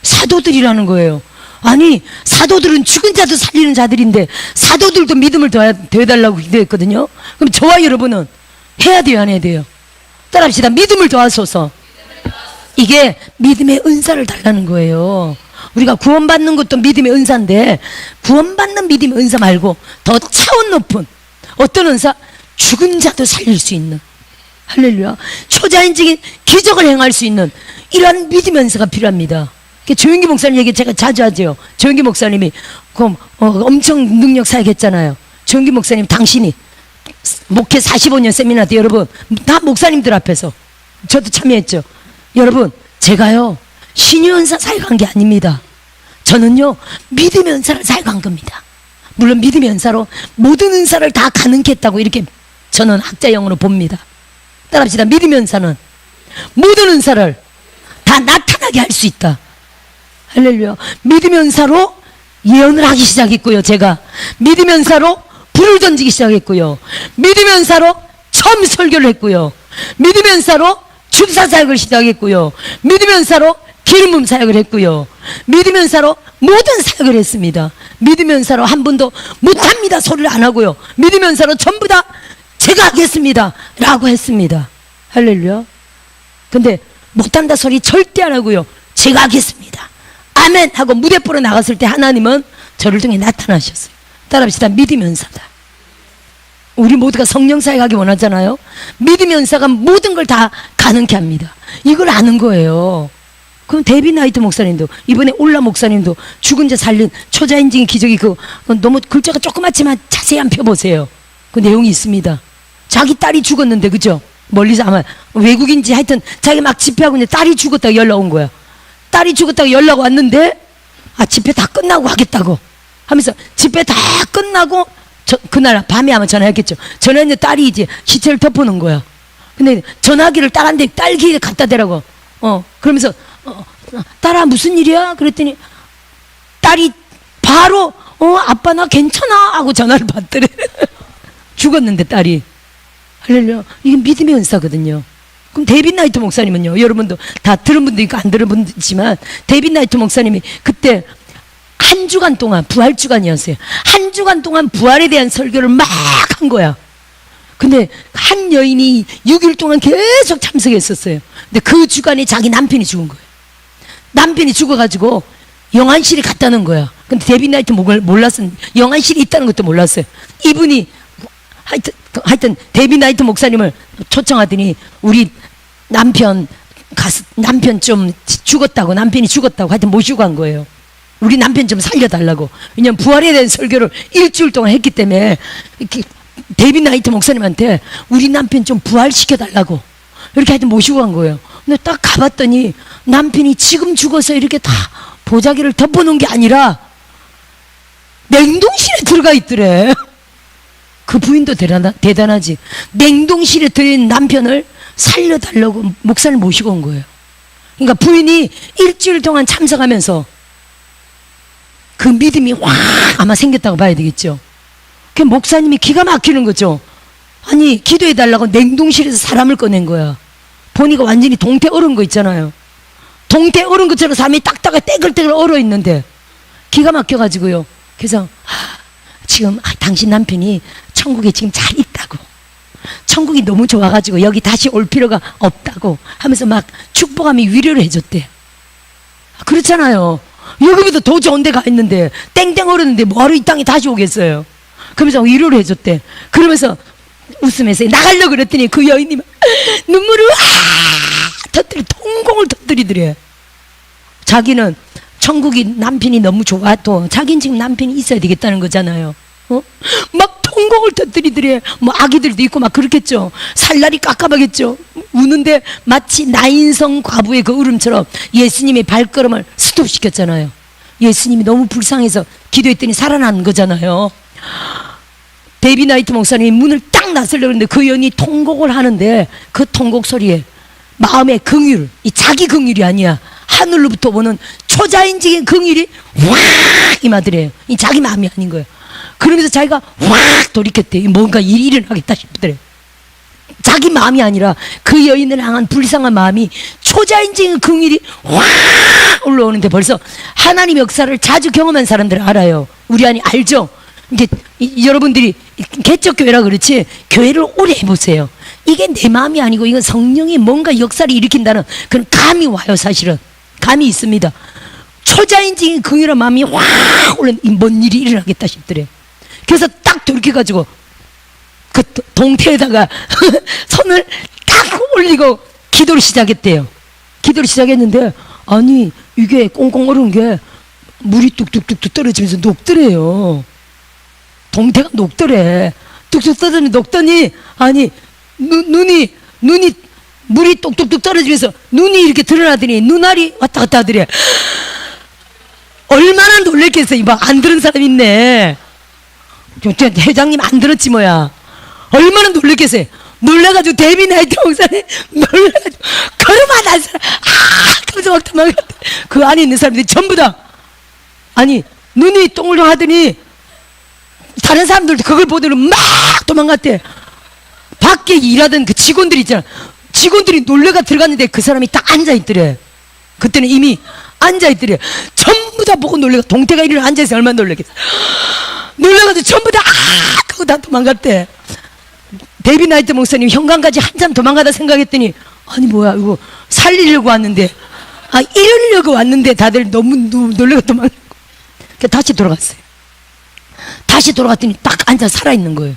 사도들이라는 거예요. 아니 사도들은 죽은 자도 살리는 자들인데 사도들도 믿음을 더해달라고 기도했거든요. 그럼 저와 여러분은 해야 돼요, 안 해야 돼요? 따라합시다. 믿음을 더하소서. 이게 믿음의 은사를 달라는 거예요. 우리가 구원받는 것도 믿음의 은사인데 구원받는 믿음의 은사 말고 더 차원 높은 어떤 은사? 죽은 자도 살릴 수 있는, 할렐루야, 초자연적인 기적을 행할 수 있는 이러한 믿음의 은사가 필요합니다. 조영기 목사님 얘기 제가 자주 하죠. 조영기 목사님이 엄청 능력 사역했잖아요. 조영기 목사님 당신이 목회 45년 세미나 때 여러분 다 목사님들 앞에서 저도 참여했죠. 여러분 제가요 신의 은사 사역한 게 아닙니다. 저는요 믿음의 은사를 사역한 겁니다. 물론 믿음의 은사로 모든 은사를 다 가능케 했다고 이렇게 저는 학자형으로 봅니다. 따라합시다. 믿음의 은사는 모든 은사를 다 나타나게 할 수 있다. 할렐루야. 믿음의 은사로 예언을 하기 시작했고요. 제가 믿음의 은사로 불을 던지기 시작했고요. 믿음의 은사로 처음 설교를 했고요. 믿음의 은사로 축사 사역을 시작했고요. 믿음의 은사로 기름 부음 사역을 했고요. 믿음의 은사로 모든 사역을 했습니다. 믿음의 은사로 한 번도 못합니다 소리를 안 하고요. 믿음의 은사로 전부 다 제가 하겠습니다 라고 했습니다. 할렐루야. 근데 못한다 소리 절대 안 하고요. 제가 하겠습니다 아멘 하고 무대포로 나갔을 때 하나님은 저를 통해 나타나셨어요. 따라합시다. 믿음의 은사다. 우리 모두가 성령 사역하기 원하잖아요. 믿음의 은사가 모든 걸 다 가능케 합니다. 이걸 아는 거예요. 그럼 데이빗 나이트 목사님도 이번에 올라 목사님도 죽은 자 살린 초자연적인 기적이 너무 글자가 조그맣지만 자세히 한번 펴보세요. 그 내용이 있습니다. 자기 딸이 죽었는데 그죠? 멀리서 아마 외국인지 하여튼 자기 막 집회하고 있는데 딸이 죽었다고 연락 온 거야. 딸이 죽었다고 연락 왔는데 집회 다 끝나고 하겠다고 하면서 집회 다 끝나고 그날 밤에 아마 전화했겠죠. 전화했는데 딸이 이제 시체를 덮어놓은 거야. 근데 전화기를 딸한테 딸기를 갖다 대라고. 그러면서 딸아 무슨 일이야? 그랬더니 딸이 바로 아빠 나 괜찮아 하고 전화를 받더래. 죽었는데 딸이. 할렐루야. 이게 믿음의 은사거든요. 그럼 데이빗 나이트 목사님은요, 여러분도 다 들은 분도 있고 안 들은 분도 있지만, 데이빗 나이트 목사님이 그때 한 주간 동안, 부활 주간이었어요. 한 주간 동안 부활에 대한 설교를 막 한 거야. 근데 한 여인이 6일 동안 계속 참석했었어요. 근데 그 주간에 자기 남편이 죽은 거예요. 남편이 죽어가지고 영안실에 갔다 놓은 거야. 근데 데이빗 나이트 몰랐어요. 영안실이 있다는 것도 몰랐어요. 이분이 하여튼 데이빗 나이트 목사님을 초청하더니 우리 남편 좀 죽었다고, 남편이 죽었다고 하여튼 모시고 간 거예요. 우리 남편 좀 살려달라고. 왜냐면 부활에 대한 설교를 일주일 동안 했기 때문에 이렇게 데이빗 나이트 목사님한테 우리 남편 좀 부활시켜달라고 이렇게 하여튼 모시고 간 거예요. 근데 딱 가봤더니 남편이 지금 죽어서 이렇게 다 보자기를 덮어놓은 게 아니라 냉동실에 들어가 있더래. 그 부인도 대단하지. 냉동실에 들어있는 남편을 살려달라고 목사를 모시고 온 거예요. 그러니까 부인이 일주일 동안 참석하면서 그 믿음이 확 아마 생겼다고 봐야 되겠죠. 그 목사님이 기가 막히는 거죠. 아니, 기도해달라고 냉동실에서 사람을 꺼낸 거야. 보니까 완전히 동태 얼은 거 있잖아요. 동태 얼은 것처럼 사람이 딱딱하게 떼글떼글 얼어 있는데 기가 막혀가지고요. 그래서 지금 당신 남편이 천국에 지금 잘 있다고, 천국이 너무 좋아가지고 여기 다시 올 필요가 없다고 하면서 막 축복하며 위로를 해줬대. 그렇잖아요. 여기보다 더 좋은 데 가 있는데 땡땡 얼었는데 뭐하러 이 땅에 다시 오겠어요. 그러면서 위로를 해줬대. 그러면서 웃으면서 나가려고 그랬더니 그 여인이 눈물을 통곡을 터뜨리더래. 자기는 천국이 남편이 너무 좋아, 또 자기는 지금 남편이 있어야 되겠다는 거잖아요. 막 통곡을 터뜨리더래. 뭐 아기들도 있고 막 그렇겠죠. 살날이 깝깝하겠죠. 우는데 마치 나인성 과부의 그 울음처럼 예수님의 발걸음을 스톱시켰잖아요. 예수님이 너무 불쌍해서 기도했더니 살아난 거잖아요. 데이빗 나이트 목사님이 문을 딱 나서려고 했는데 그 여인이 통곡을 하는데 그 통곡 소리에 마음의 긍휼, 이 자기 긍휼이 아니야, 하늘로부터 오는 초자연적인 긍휼이 확 임하더래요. 이 자기 마음이 아닌 거예요. 그러면서 자기가 확 돌이켰대. 뭔가 일이 일어나겠다 싶더래. 자기 마음이 아니라 그 여인을 향한 불쌍한 마음이 초자연적인 긍휼이 확 올라오는데 벌써 하나님 역사를 자주 경험한 사람들은 알아요. 우리 안이 알죠? 이게 여러분들이 개척교회라 그렇지 교회를 오래 해보세요. 이게 내 마음이 아니고 이건 성령이 뭔가 역사를 일으킨다는 그런 감이 와요. 사실은 감이 있습니다. 초자연적인 긍휼한 마음이 확 올라, 뭔 일이 일어나겠다 싶더래. 그래서 딱 돌이켜가지고 그 동태에다가 손을 딱 올리고 기도를 시작했대요. 기도를 시작했는데 아니 이게 꽁꽁 얼은 게 물이 뚝뚝뚝뚝 떨어지면서 녹더래요. 동태가 녹더래. 뚝뚝 떨어지니 녹더니 아니 눈이 물이 똑똑똑 떨어지면서 눈이 이렇게 드러나더니 눈알이 왔다 갔다 하더래. 얼마나 놀랬겠어요. 안 들은 사람 있네. 회장님 안 들었지 뭐야. 얼마나 놀랬겠어요. 놀래가지고 데이빗 나이트 목사님 놀래가지고 걸음만 한 사람 하면서 막 도망갔대. 그 안에 있는 사람들이 전부 다 아니 눈이 동글동하더니 다른 사람들도 그걸 보더니 막 도망갔대. 밖에 일하던 그 직원들 있잖아. 직원들이 놀래가 들어갔는데 그 사람이 딱 앉아있더래. 그때는 이미 앉아있더래. 전부 다 보고 놀래가 동태가 이리로 앉아있어. 얼마나 놀랬겠어. 놀래가지고 전부 다 하고 다 도망갔대. 데이빗 나이트 목사님 현관까지 한참 도망가다 생각했더니 아니 뭐야 이거 살리려고 왔는데 이러려고 왔는데 다들 너무 놀래가 도망가고 다시 돌아갔어요. 다시 돌아갔더니 딱 앉아 살아있는 거예요.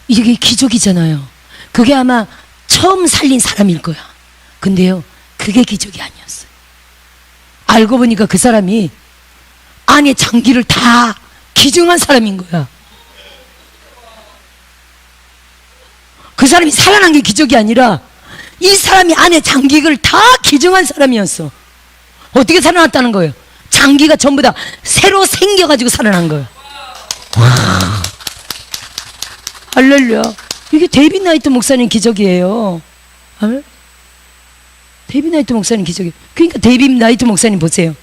이게 기적이잖아요. 그게 아마 처음 살린 사람일 거야. 근데요 그게 기적이 아니었어요. 알고 보니까 그 사람이 안에 장기를 다 기증한 사람인 거야. 그 사람이 살아난 게 기적이 아니라 이 사람이 안에 장기를 다 기증한 사람이었어. 어떻게 살아났다는 거예요? 장기가 전부 다 새로 생겨가지고 살아난 거예요. 할렐루야. 이게 데이빗 나이트 목사님 기적이에요. 데이빗 나이트 목사님 기적이에요. 그러니까 데이빗 나이트 목사님 보세요.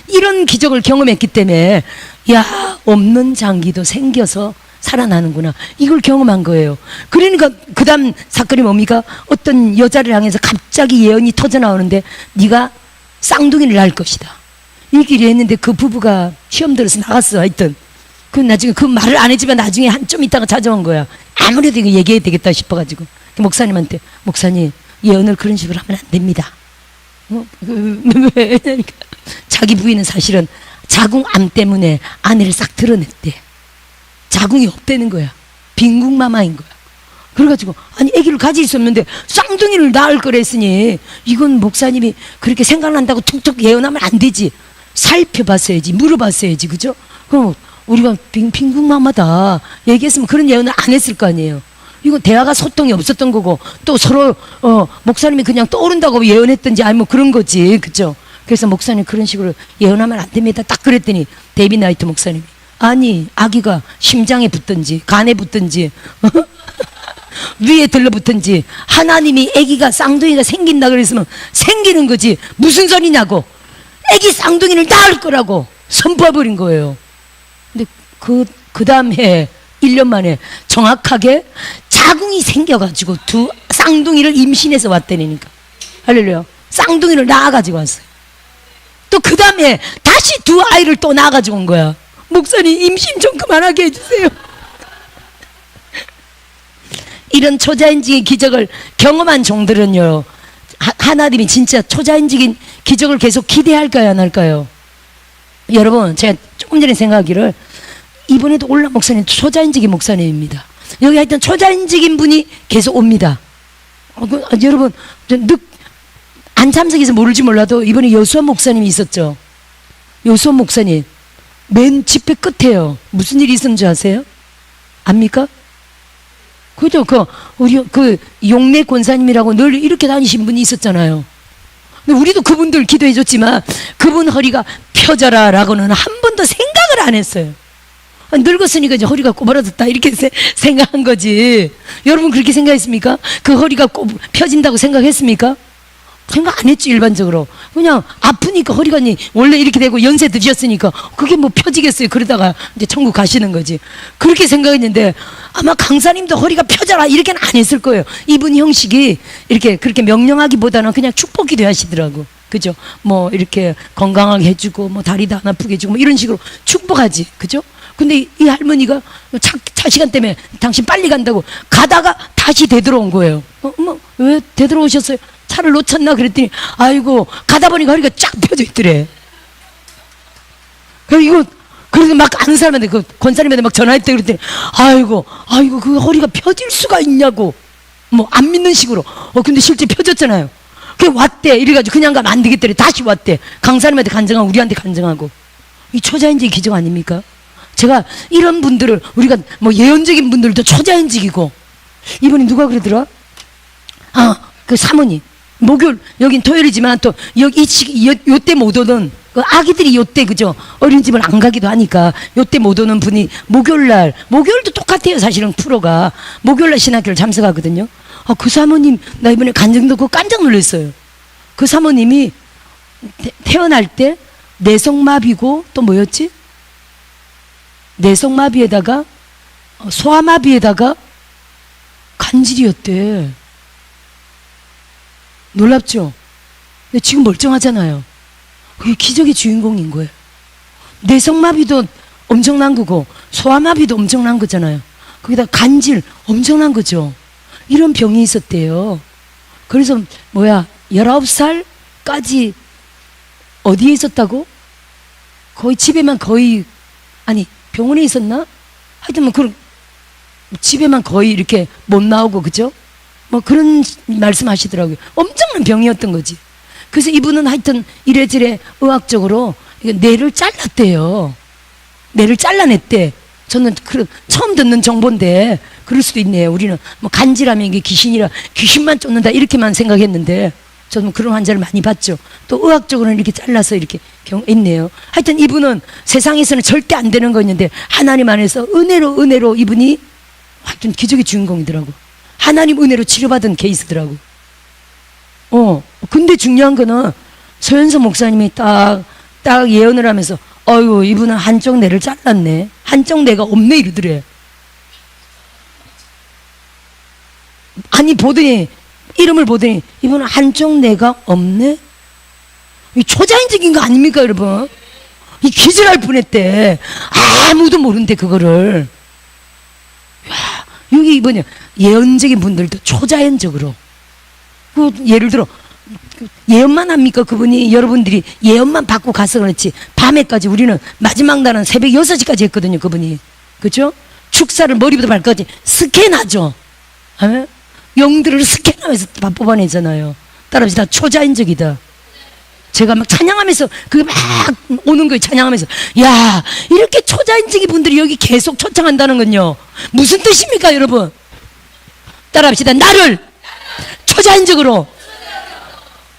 이런 기적을 경험했기 때문에 야 없는 장기도 생겨서 살아나는구나. 이걸 경험한 거예요. 그러니까 그 다음 사건이 뭡니까? 어떤 여자를 향해서 갑자기 예언이 터져 나오는데 네가 쌍둥이를 낳을 것이다. 이 길이 했는데 그 부부가 시험 들어서 나갔어. 하여튼 그 나중에 그 말을 안 했지만 나중에 한 좀 있다가 찾아온 거야. 아무래도 이거 얘기해야 되겠다 싶어가지고 목사님한테, 목사님 예언을 그런 식으로 하면 안 됩니다. 왜? 그러니까 자기 부인은 사실은 자궁암 때문에 아내를 싹 드러냈대. 자궁이 없다는 거야. 빈궁마마인 거야. 그래가지고 아니 아기를 가질 수 없는데 쌍둥이를 낳을 거랬으니 이건 목사님이 그렇게 생각난다고 툭툭 예언하면 안 되지. 살펴봤어야지, 물어봤어야지, 그죠? 그럼 우리가 빈궁마마다 얘기했으면 그런 예언을 안 했을 거 아니에요. 이건 대화가 소통이 없었던 거고 또 서로 목사님이 그냥 떠오른다고 예언했든지 아니 뭐 그런 거지, 그죠? 그래서 목사님 그런 식으로 예언하면 안 됩니다. 딱 그랬더니 데이비 나이트 목사님이 아니 아기가 심장에 붙든지 간에 붙든지 위에 들러붙든지 하나님이 아기가 쌍둥이가 생긴다 그랬으면 생기는 거지 무슨 소리냐고. 아기 쌍둥이를 낳을 거라고 선포해버린 거예요. 근데 그 다음 해 1년 만에 정확하게 자궁이 생겨가지고 두 쌍둥이를 임신해서 왔다니까. 할렐루야. 쌍둥이를 낳아가지고 왔어요. 또 그 다음에 다시 두 아이를 또 낳아가지고 온 거야. 목사님 임신 좀 그만하게 해주세요. 이런 초자연적인 기적을 경험한 종들은요, 하나님이 진짜 초자연적인 기적을 계속 기대할까요, 안 할까요? 여러분, 제가 조금 전에 생각하기를 이번에도 올라 목사님 초자연적인 목사님입니다. 여기 하여튼 초자연적인 분이 계속 옵니다. 여러분 안 참석해서 모를지 몰라도 이번에 여수아 목사님이 있었죠. 여수아 목사님 맨 집회 끝에요. 무슨 일이 있었는 줄 아세요? 압니까? 그죠? 우리 용내 권사님이라고 늘 이렇게 다니신 분이 있었잖아요. 근데 우리도 그분들 기도해줬지만 그분 허리가 펴져라 라고는 한 번도 생각을 안 했어요. 늙었으니까 이제 허리가 꼬부라졌다 이렇게 생각한 거지. 여러분 그렇게 생각했습니까? 그 허리가 펴진다고 생각했습니까? 생각 안 했지. 일반적으로 그냥 아프니까 허리가 원래 이렇게 되고 연세 드셨으니까 그게 뭐 펴지겠어요. 그러다가 이제 천국 가시는 거지. 그렇게 생각했는데 아마 강사님도 허리가 펴져라 이렇게는 안 했을 거예요. 이분 형식이 이렇게 그렇게 명령하기보다는 그냥 축복 기도하시더라고. 그죠? 뭐 이렇게 건강하게 해주고 뭐 다리도 안 아프게 해주고 뭐 이런 식으로 축복하지. 그죠? 근데 이 할머니가 차 시간 때문에 당신 빨리 간다고 가다가 다시 되돌아온 거예요. 왜 되돌아오셨어요? 차를 놓쳤나 그랬더니 아이고 가다 보니까 허리가 쫙 펴져 있더래. 그래서 막 아는 사람한테 그 권사님한테 막 전화했대. 그랬더니 아이고 그 허리가 펴질 수가 있냐고 뭐 안 믿는 식으로. 근데 실제 펴졌잖아요. 그래 왔대. 이래가지고 그냥 가면 안 되겠더래. 다시 왔대. 강사님한테 간증하고 우리한테 간증하고. 이 초자연적인 기적 아닙니까? 제가 이런 분들을 우리가 뭐 예언적인 분들도 초자연적이고. 이번에 누가 그러더라? 그 사모님 목요일 여긴 토요일이지만 또 여기 요때 못 오던 그 아기들이 요때 그죠? 어린이집을 안 가기도 하니까 요때 못 오는 분이 목요일도 똑같아요. 사실은 프로가 목요일날 신학교를 참석하거든요. 그 사모님 나 이번에 간증 듣고 깜짝 놀랐어요. 그 사모님이 태어날 때 내성마비고 또 뭐였지? 내성마비에다가 소아마비에다가 간질이었대. 놀랍죠? 근데 지금 멀쩡하잖아요. 그게 기적의 주인공인 거예요. 내성마비도 엄청난 거고 소아마비도 엄청난 거잖아요. 거기다 간질 엄청난 거죠. 이런 병이 있었대요. 그래서 19살까지 어디에 있었다고? 거의 집에만 병원에 있었나? 하여튼 뭐 그런 집에만 거의 이렇게 못 나오고 그죠? 뭐 그런 말씀 하시더라고요. 엄청난 병이었던 거지. 그래서 이분은 하여튼 이래저래 의학적으로 뇌를 잘랐대요. 뇌를 잘라냈대. 저는 처음 듣는 정보인데 그럴 수도 있네요. 우리는 뭐 간질하면 이게 귀신만 쫓는다 이렇게만 생각했는데 저는 그런 환자를 많이 봤죠. 또 의학적으로는 이렇게 잘라서 이렇게 있네요. 하여튼 이분은 세상에서는 절대 안 되는 거 있는데 하나님 안에서 은혜로 이분이 하여튼 기적의 주인공이더라고. 하나님 은혜로 치료받은 케이스더라고. 근데 중요한 거는 서현서 목사님이 딱 예언을 하면서 이분은 한쪽 뇌를 잘랐네. 한쪽 뇌가 없네 이러더래. 아니, 보더니, 이름을 보더니, 이분은 한쪽 뇌가 없네? 이 초자연적인 거 아닙니까, 여러분? 이 기절할 뻔했대. 아무도 모르는데, 그거를. 야, 여기 뭐냐, 예언적인 분들도 초자연적으로. 예를 들어, 예언만 합니까? 그분이 여러분들이 예언만 받고 가서 그렇지. 밤에까지 우리는 마지막 날은 새벽 6시까지 했거든요, 그분이. 그죠? 축사를 머리부터 발까지 스캔하죠. 에? 영들을 스캔하면서 다 뽑아내잖아요. 따라합시다. 초자연적이다. 제가 막 찬양하면서 그게 막 오는 거예요. 찬양하면서 야, 이렇게 초자연적인 분들이 여기 계속 초청한다는 건요, 무슨 뜻입니까, 여러분? 따라합시다. 나를 초자연적으로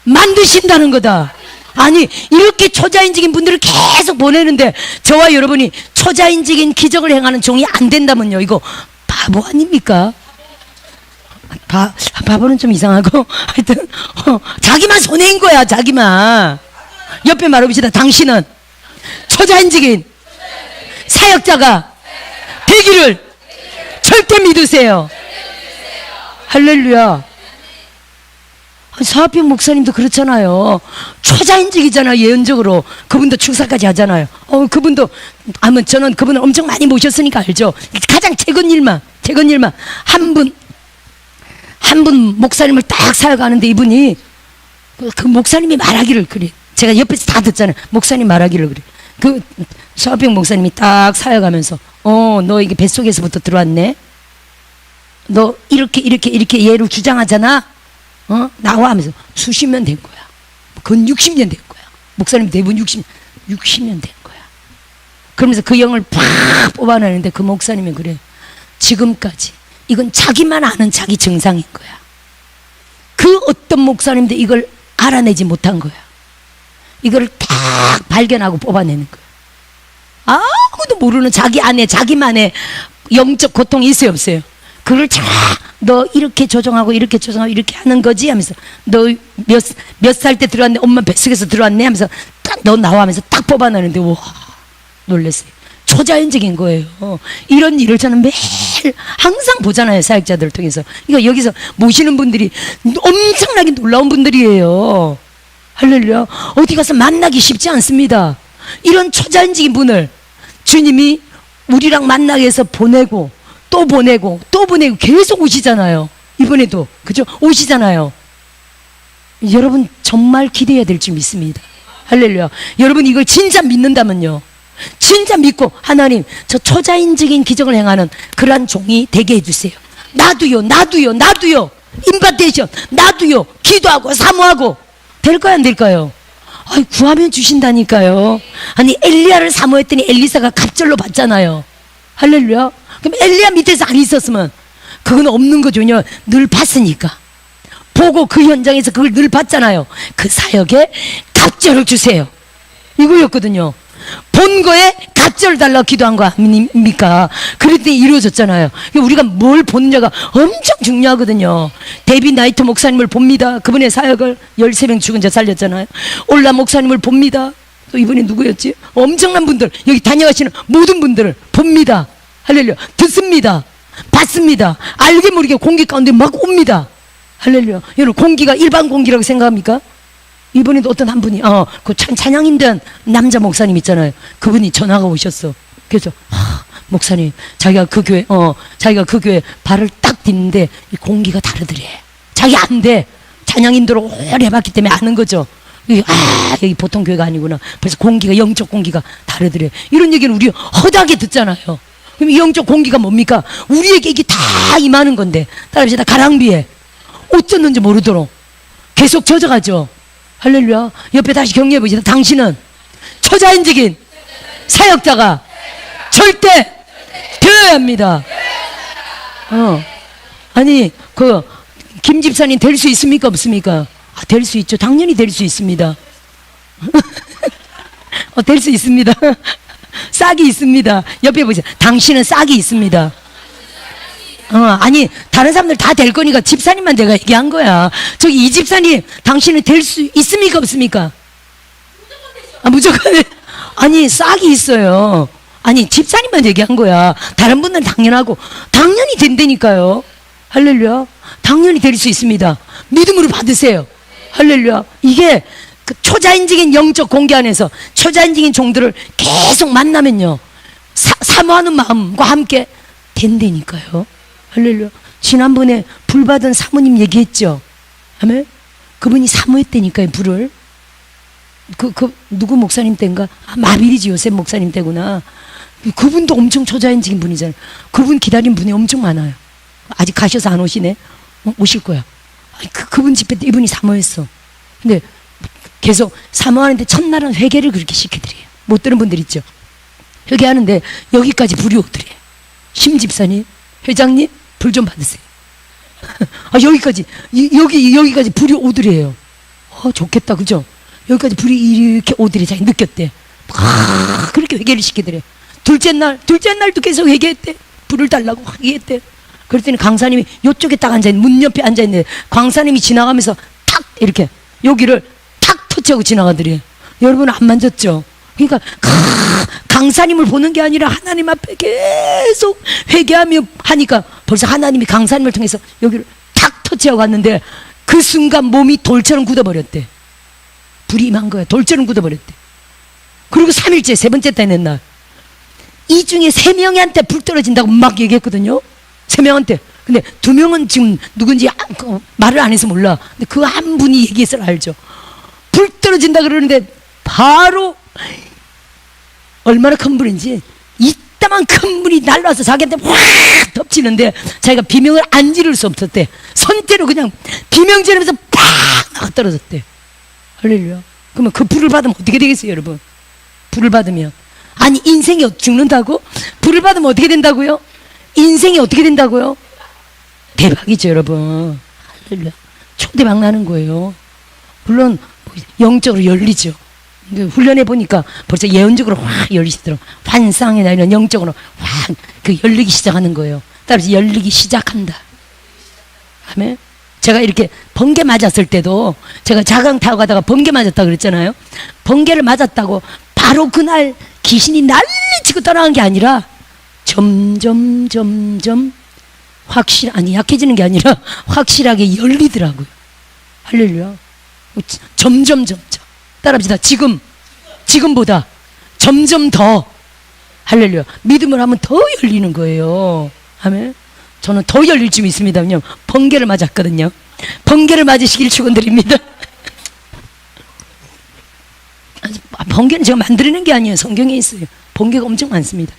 만드신다는 거다. 아니, 이렇게 초자연적인 분들을 계속 보내는데 저와 여러분이 초자연적인 기적을 행하는 종이 안 된다면요, 이거 바보 아닙니까? 바보는 좀 이상하고 하여튼 자기만 손해인 거야. 자기만. 옆에 말해봅시다. 당신은 초자연적인 사역자가 되기를 절대 믿으세요. 할렐루야. 사업병 목사님도 그렇잖아요. 초자연적이잖아요. 예언적으로. 그분도 축사까지 하잖아요. 그분도, 아마 저는 그분을 엄청 많이 모셨으니까 알죠. 가장 최근 일만 한 분 목사님을 딱 사역하는데 이분이 그 목사님이 말하기를 그래. 제가 옆에서 다 듣잖아요. 목사님 말하기를 그래. 그 사업병 목사님이 딱 사역하면서 너 이게 뱃속에서부터 들어왔네. 너 이렇게 얘를 주장하잖아. 나와 하면서 수십 년 된 거야. 건 60년 된 거야. 목사님 대부분 60년 된 거야. 그러면서 그 영을 팍 뽑아내는데 그 목사님이 그래. 지금까지 이건 자기만 아는 자기 증상인 거야. 그 어떤 목사님도 이걸 알아내지 못한 거야. 이거를 딱 발견하고 뽑아내는 거야. 아무도 모르는 자기 안에 자기만의 영적 고통이 있어요, 없어요? 그걸 너 이렇게 조정하고 이렇게 하는 거지 하면서 너 몇 살 때 들어왔네, 엄마 뱃속에서 들어왔네 하면서 딱 너 나와 하면서 딱 뽑아내는데 와, 놀랐어요. 초자연적인 거예요. 이런 일을 저는 매일 항상 보잖아요, 사역자들을 통해서. 그러니까 여기서 모시는 분들이 엄청나게 놀라운 분들이에요. 할렐루야. 어디 가서 만나기 쉽지 않습니다. 이런 초자연적인 분을 주님이 우리랑 만나게 해서 보내고 또 보내고 또 보내고 계속 오시잖아요. 이번에도 그죠? 오시잖아요. 여러분 정말 기대해야 될 줄 믿습니다. 할렐루야. 여러분 이걸 진짜 믿는다면요, 진짜 믿고 하나님 저 초자연적인 기적을 행하는 그러한 종이 되게 해주세요. 나도요 임파테이션 나도요 기도하고 사모하고 될까요 안 될까요? 구하면 주신다니까요. 아니 엘리야를 사모했더니 엘리사가 갑절로 받잖아요. 할렐루야. 그럼 엘리야 밑에서 안 있었으면 그건 없는 거죠. 늘 봤으니까. 보고 그 현장에서 그걸 늘 봤잖아요. 그 사역에 갑절을 주세요. 이거였거든요. 본 거에 갑절을 달라고 기도한 거 아닙니까? 그랬더니 이루어졌잖아요. 우리가 뭘 보느냐가 엄청 중요하거든요. 데이빗 나이트 목사님을 봅니다. 그분의 사역을 13명 죽은 자 살렸잖아요. 올라 목사님을 봅니다. 또 이분이 누구였지? 엄청난 분들, 여기 다녀가시는 모든 분들을 봅니다. 할렐루야. 듣습니다. 봤습니다. 알게 모르게 공기 가운데 막 옵니다. 할렐루야. 여러분 공기가 일반 공기라고 생각합니까? 이번에도 어떤 한 분이 그 찬양인된 남자 목사님 있잖아요. 그분이 전화가 오셨어. 그래서 목사님 자기가 그 교회 발을 딱 딛는데 이 공기가 다르더래. 자기 안 돼. 찬양인도로 오래 해봤기 때문에 아는 거죠. 여기 보통 교회가 아니구나. 그래서 공기가 영적 공기가 다르더래. 이런 얘기는 우리 허다하게 듣잖아요. 그럼 이 영적 공기가 뭡니까? 우리에게 이게 다 임하는 건데 따라합시다. 가랑비에 어쩌는지 모르도록 계속 젖어가죠. 할렐루야. 옆에 다시 격려해 보시다. 당신은 초자연적인 사역자가 절대 되어야 합니다. 아니 김 집사님 될 수 있습니까 없습니까? 될 수 있죠. 당연히 될 수 있습니다. 될 수 있습니다. 싹이 있습니다. 옆에 보세요. 당신은 싹이 있습니다. 아니 다른 사람들 다 될 거니까 집사님만 내가 얘기한 거야. 저기 이 집사님 당신은 될 수 있습니까 없습니까? 무조건. 아니 싹이 있어요. 아니 집사님만 얘기한 거야. 다른 분들은 당연하고 당연히 된다니까요. 할렐루야. 당연히 드릴 수 있습니다. 믿음으로 받으세요. 할렐루야. 이게 그 초자연적인 영적 공개 안에서 초자연적인 종들을 계속 만나면요, 사모하는 마음과 함께 된다니까요. 할렐루야. 지난번에 불 받은 사모님 얘기했죠. 아멘. 그분이 사모했다니까요, 불을. 누구 목사님 때인가? 마빌이지, 요셉 목사님 때구나. 그분도 엄청 초자연적인 분이잖아요. 그분 기다린 분이 엄청 많아요. 아직 가셔서 안 오시네? 오실 거야. 그분 집회 때 이분이 사모했어. 근데 계속 사모하는데 첫날은 회개를 그렇게 시켜드려요. 못 들은 분들 있죠. 회개하는데 여기까지 불이 오더래요. 심집사님, 회장님, 불 좀 받으세요. 여기까지 불이 오더래요. 좋겠다, 그죠? 여기까지 불이 이렇게 오더래. 자기 느꼈대. 그렇게 회개를 시키더래. 둘째 날도 계속 회개했대. 불을 달라고 회개했대. 그랬더니 강사님이 이쪽에 딱 앉아있는, 문 옆에 앉아있는데, 강사님이 지나가면서 탁 이렇게 여기를 탁 터치하고 지나가더래. 여러분 안 만졌죠? 그러니까 강사님을 보는 게 아니라 하나님 앞에 계속 회개하며 하니까 벌써 하나님이 강사님을 통해서 여기를 탁 터치하고 갔는데, 그 순간 몸이 돌처럼 굳어버렸대. 불이 임한 거야. 돌처럼 굳어버렸대. 그리고 3일째, 세 번째 되는 날, 이 중에 3명한테 불 떨어진다고 막 얘기했거든요. 3명한테. 근데 2명은 지금 누군지 말을 안 해서 몰라. 근데 그 한 분이 얘기해서 알죠. 불 떨어진다 그러는데 바로 얼마나 큰 불인지, 이따만 큰 불이 날라와서 자기한테 확 덮치는데 자기가 비명을 안 지를 수 없었대. 선대로 그냥 비명 지르면서 팍 나가 떨어졌대. 할렐루야. 그러면 그 불을 받으면 어떻게 되겠어요, 여러분? 불을 받으면. 아니, 인생이 죽는다고? 불을 받으면 어떻게 된다고요? 인생이 어떻게 된다고요? 대박이죠, 여러분. 할렐루야. 초대박 나는 거예요. 물론 영적으로 열리죠. 훈련해 보니까 벌써 예언적으로 확 열리시더라고요. 환상이나 이런 영적으로 확 열리기 시작하는 거예요. 따라서 열리기 시작한다. 아멘. 제가 이렇게 번개 맞았을 때도, 제가 자강 타고 가다가 번개 맞았다고 그랬잖아요. 번개를 맞았다고 바로 그날 귀신이 난리치고 떠나간 게 아니라 점점 약해지는 게 아니라 확실하게 열리더라고요. 할렐루야. 점점 따라합시다. 지금보다 점점 더. 할렐루야. 믿음을 하면 더 열리는 거예요. 아멘. 저는 더 열릴 줄 믿습니다. 왜냐면 번개를 맞았거든요. 번개를 맞으시길 축원드립니다. 번개는 제가 만들어낸 게 아니에요. 성경에 있어요. 번개가 엄청 많습니다.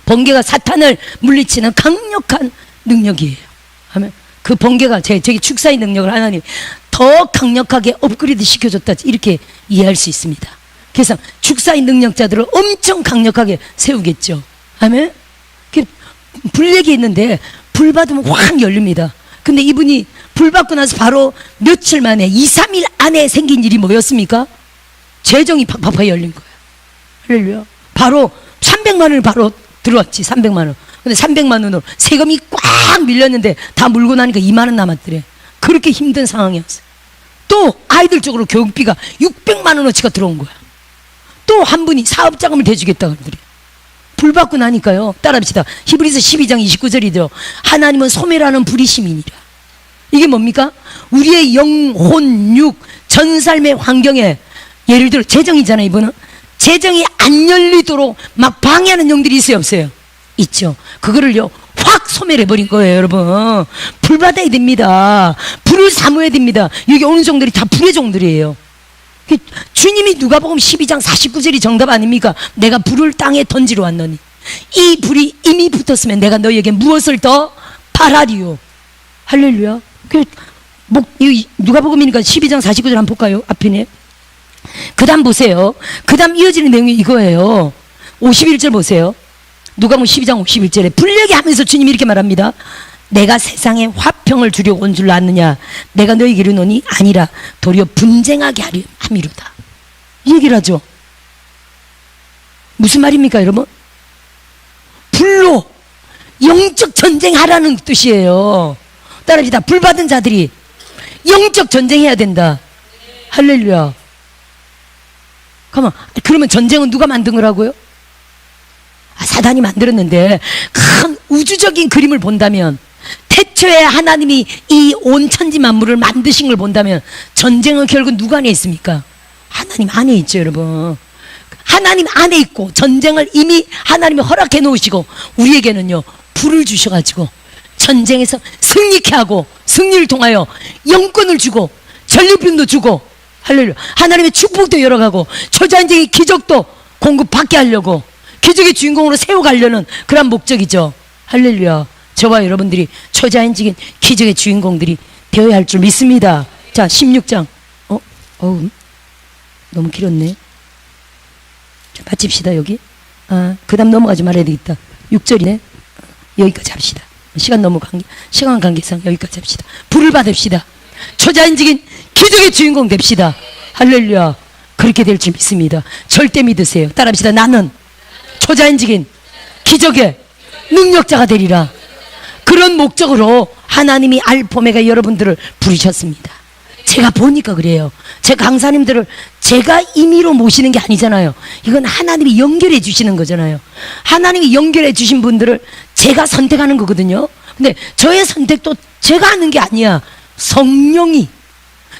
번개가 사탄을 물리치는 강력한 능력이에요. 아멘. 그 번개가 저기 축사의 능력을 하나님 더 강력하게 업그레이드 시켜줬다, 이렇게 이해할 수 있습니다. 그래서 축사의 능력자들을 엄청 강력하게 세우겠죠. 아멘. 불력이 있는데 불 받으면 확 열립니다. 근데 이분이 불 받고 나서 바로 며칠 만에 2, 3일 안에 생긴 일이 뭐였습니까? 재정이 팍팍 열린 거예요. 할렐루야. 바로 300만 원이 바로 들어왔지. 300만 원. 근데 300만 원으로 세금이 꽉 밀렸는데 다 물고 나니까 2만 원 남았더래. 그렇게 힘든 상황이었어요. 또 아이들 쪽으로 교육비가 600만 원어치가 들어온 거야. 또 한 분이 사업자금을 대주겠다고 그러더래. 불 받고 나니까요. 따라합시다. 히브리서 12장 29절이죠. 하나님은 소멸하는 불이 심이니라. 이게 뭡니까? 우리의 영혼, 육, 전 삶의 환경에, 예를 들어 재정이잖아요. 이분은 재정이 안 열리도록 막 방해하는 영들이 있어요, 없어요? 있죠. 그거를요 확 소멸해버린 거예요. 여러분, 불 받아야 됩니다. 불을 사모해야 됩니다. 여기 오는 종들이 다 불의 종들이에요. 주님이 누가복음 12장 49절이 정답 아닙니까? 내가 불을 땅에 던지러 왔노니 이 불이 이미 붙었으면 내가 너희에게 무엇을 더 바라리요. 할렐루야. 누가복음이니까 12장 49절 한번 볼까요? 앞이네. 그 다음 보세요. 그 다음 이어지는 내용이 이거예요. 51절 보세요. 누가복음 12장 51절에 불려게 하면서 주님이 이렇게 말합니다. 내가 세상에 화평을 주려고 온 줄 아느냐? 내가 너희에게 이르노니 아니라 도리어 분쟁하게 하려 함이로다. 이 얘기를 하죠. 무슨 말입니까, 여러분? 불로 영적 전쟁하라는 뜻이에요. 따라합시다. 불 받은 자들이 영적 전쟁해야 된다. 할렐루야. 그러면 전쟁은 누가 만든 거라고요? 사단이 만들었는데 큰 우주적인 그림을 본다면 태초에 하나님이 이 온 천지 만물을 만드신 걸 본다면 전쟁은 결국 누구 안에 있습니까? 하나님 안에 있죠, 여러분. 하나님 안에 있고 전쟁을 이미 하나님이 허락해 놓으시고 우리에게는요 불을 주셔가지고 전쟁에서 승리케 하고 승리를 통하여 영권을 주고 전리품도 주고 할렐루야. 하나님의 축복도 열어가고 초자연적인 기적도 공급받게 하려고 기적의 주인공으로 세워가려는 그런 목적이죠. 할렐루야. 저와 여러분들이 초자연적인 기적의 주인공들이 되어야 할 줄 믿습니다. 자, 16장. 너무 길었네. 자, 마칩시다, 여기. 그 다음 넘어가지 말아야 되겠다. 6절이네. 여기까지 합시다. 시간 관계상 여기까지 합시다. 불을 받읍시다. 초자연적인 기적의 주인공 됩시다. 할렐루야. 그렇게 될 줄 믿습니다. 절대 믿으세요. 따라합시다. 나는 초자연적인 기적의 능력자가 되리라. 그런 목적으로 하나님이 알포메가 여러분들을 부르셨습니다. 제가 보니까 그래요. 제 강사님들을 제가 임의로 모시는 게 아니잖아요. 이건 하나님이 연결해 주시는 거잖아요. 하나님이 연결해 주신 분들을 제가 선택하는 거거든요. 근데 저의 선택도 제가 하는 게 아니야. 성령이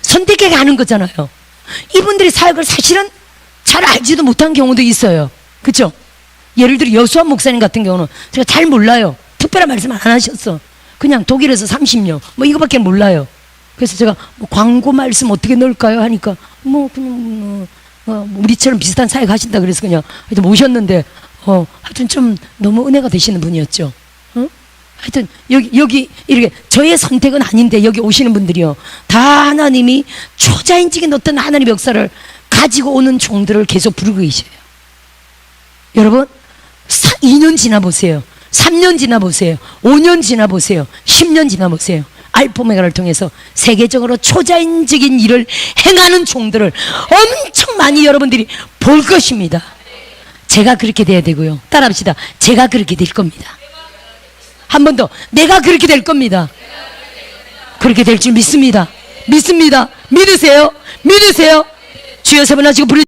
선택해 가는 거잖아요. 이분들의 사역을 사실은 잘 알지도 못한 경우도 있어요. 그렇죠? 예를 들어 여수아 목사님 같은 경우는 제가 잘 몰라요. 특별한 말씀 안 하셨어. 그냥 독일에서 30년 뭐 이거밖에 몰라요. 그래서 제가 뭐 광고 말씀 어떻게 넣을까요 하니까 뭐 그냥 우리처럼 비슷한 사역 하신다 그래서 그냥 하여튼 모셨는데 하여튼 좀 너무 은혜가 되시는 분이었죠. 하여튼 여기 이렇게 저의 선택은 아닌데 여기 오시는 분들이요 다 하나님이 초자연적인 어떤 하나님의 역사를 가지고 오는 종들을 계속 부르고 계셔요. 여러분 2년 지나보세요. 3년 지나보세요. 5년 지나보세요. 10년 지나보세요. 알포메가를 통해서 세계적으로 초자연적인 일을 행하는 종들을 엄청 많이 여러분들이 볼 것입니다. 제가 그렇게 돼야 되고요. 따라합시다. 제가 그렇게 될 겁니다. 한 번 더. 내가 그렇게 될 겁니다. 그렇게 될 줄 믿습니다. 믿습니다. 믿으세요. 믿으세요. 주여 세 번 하시고 부르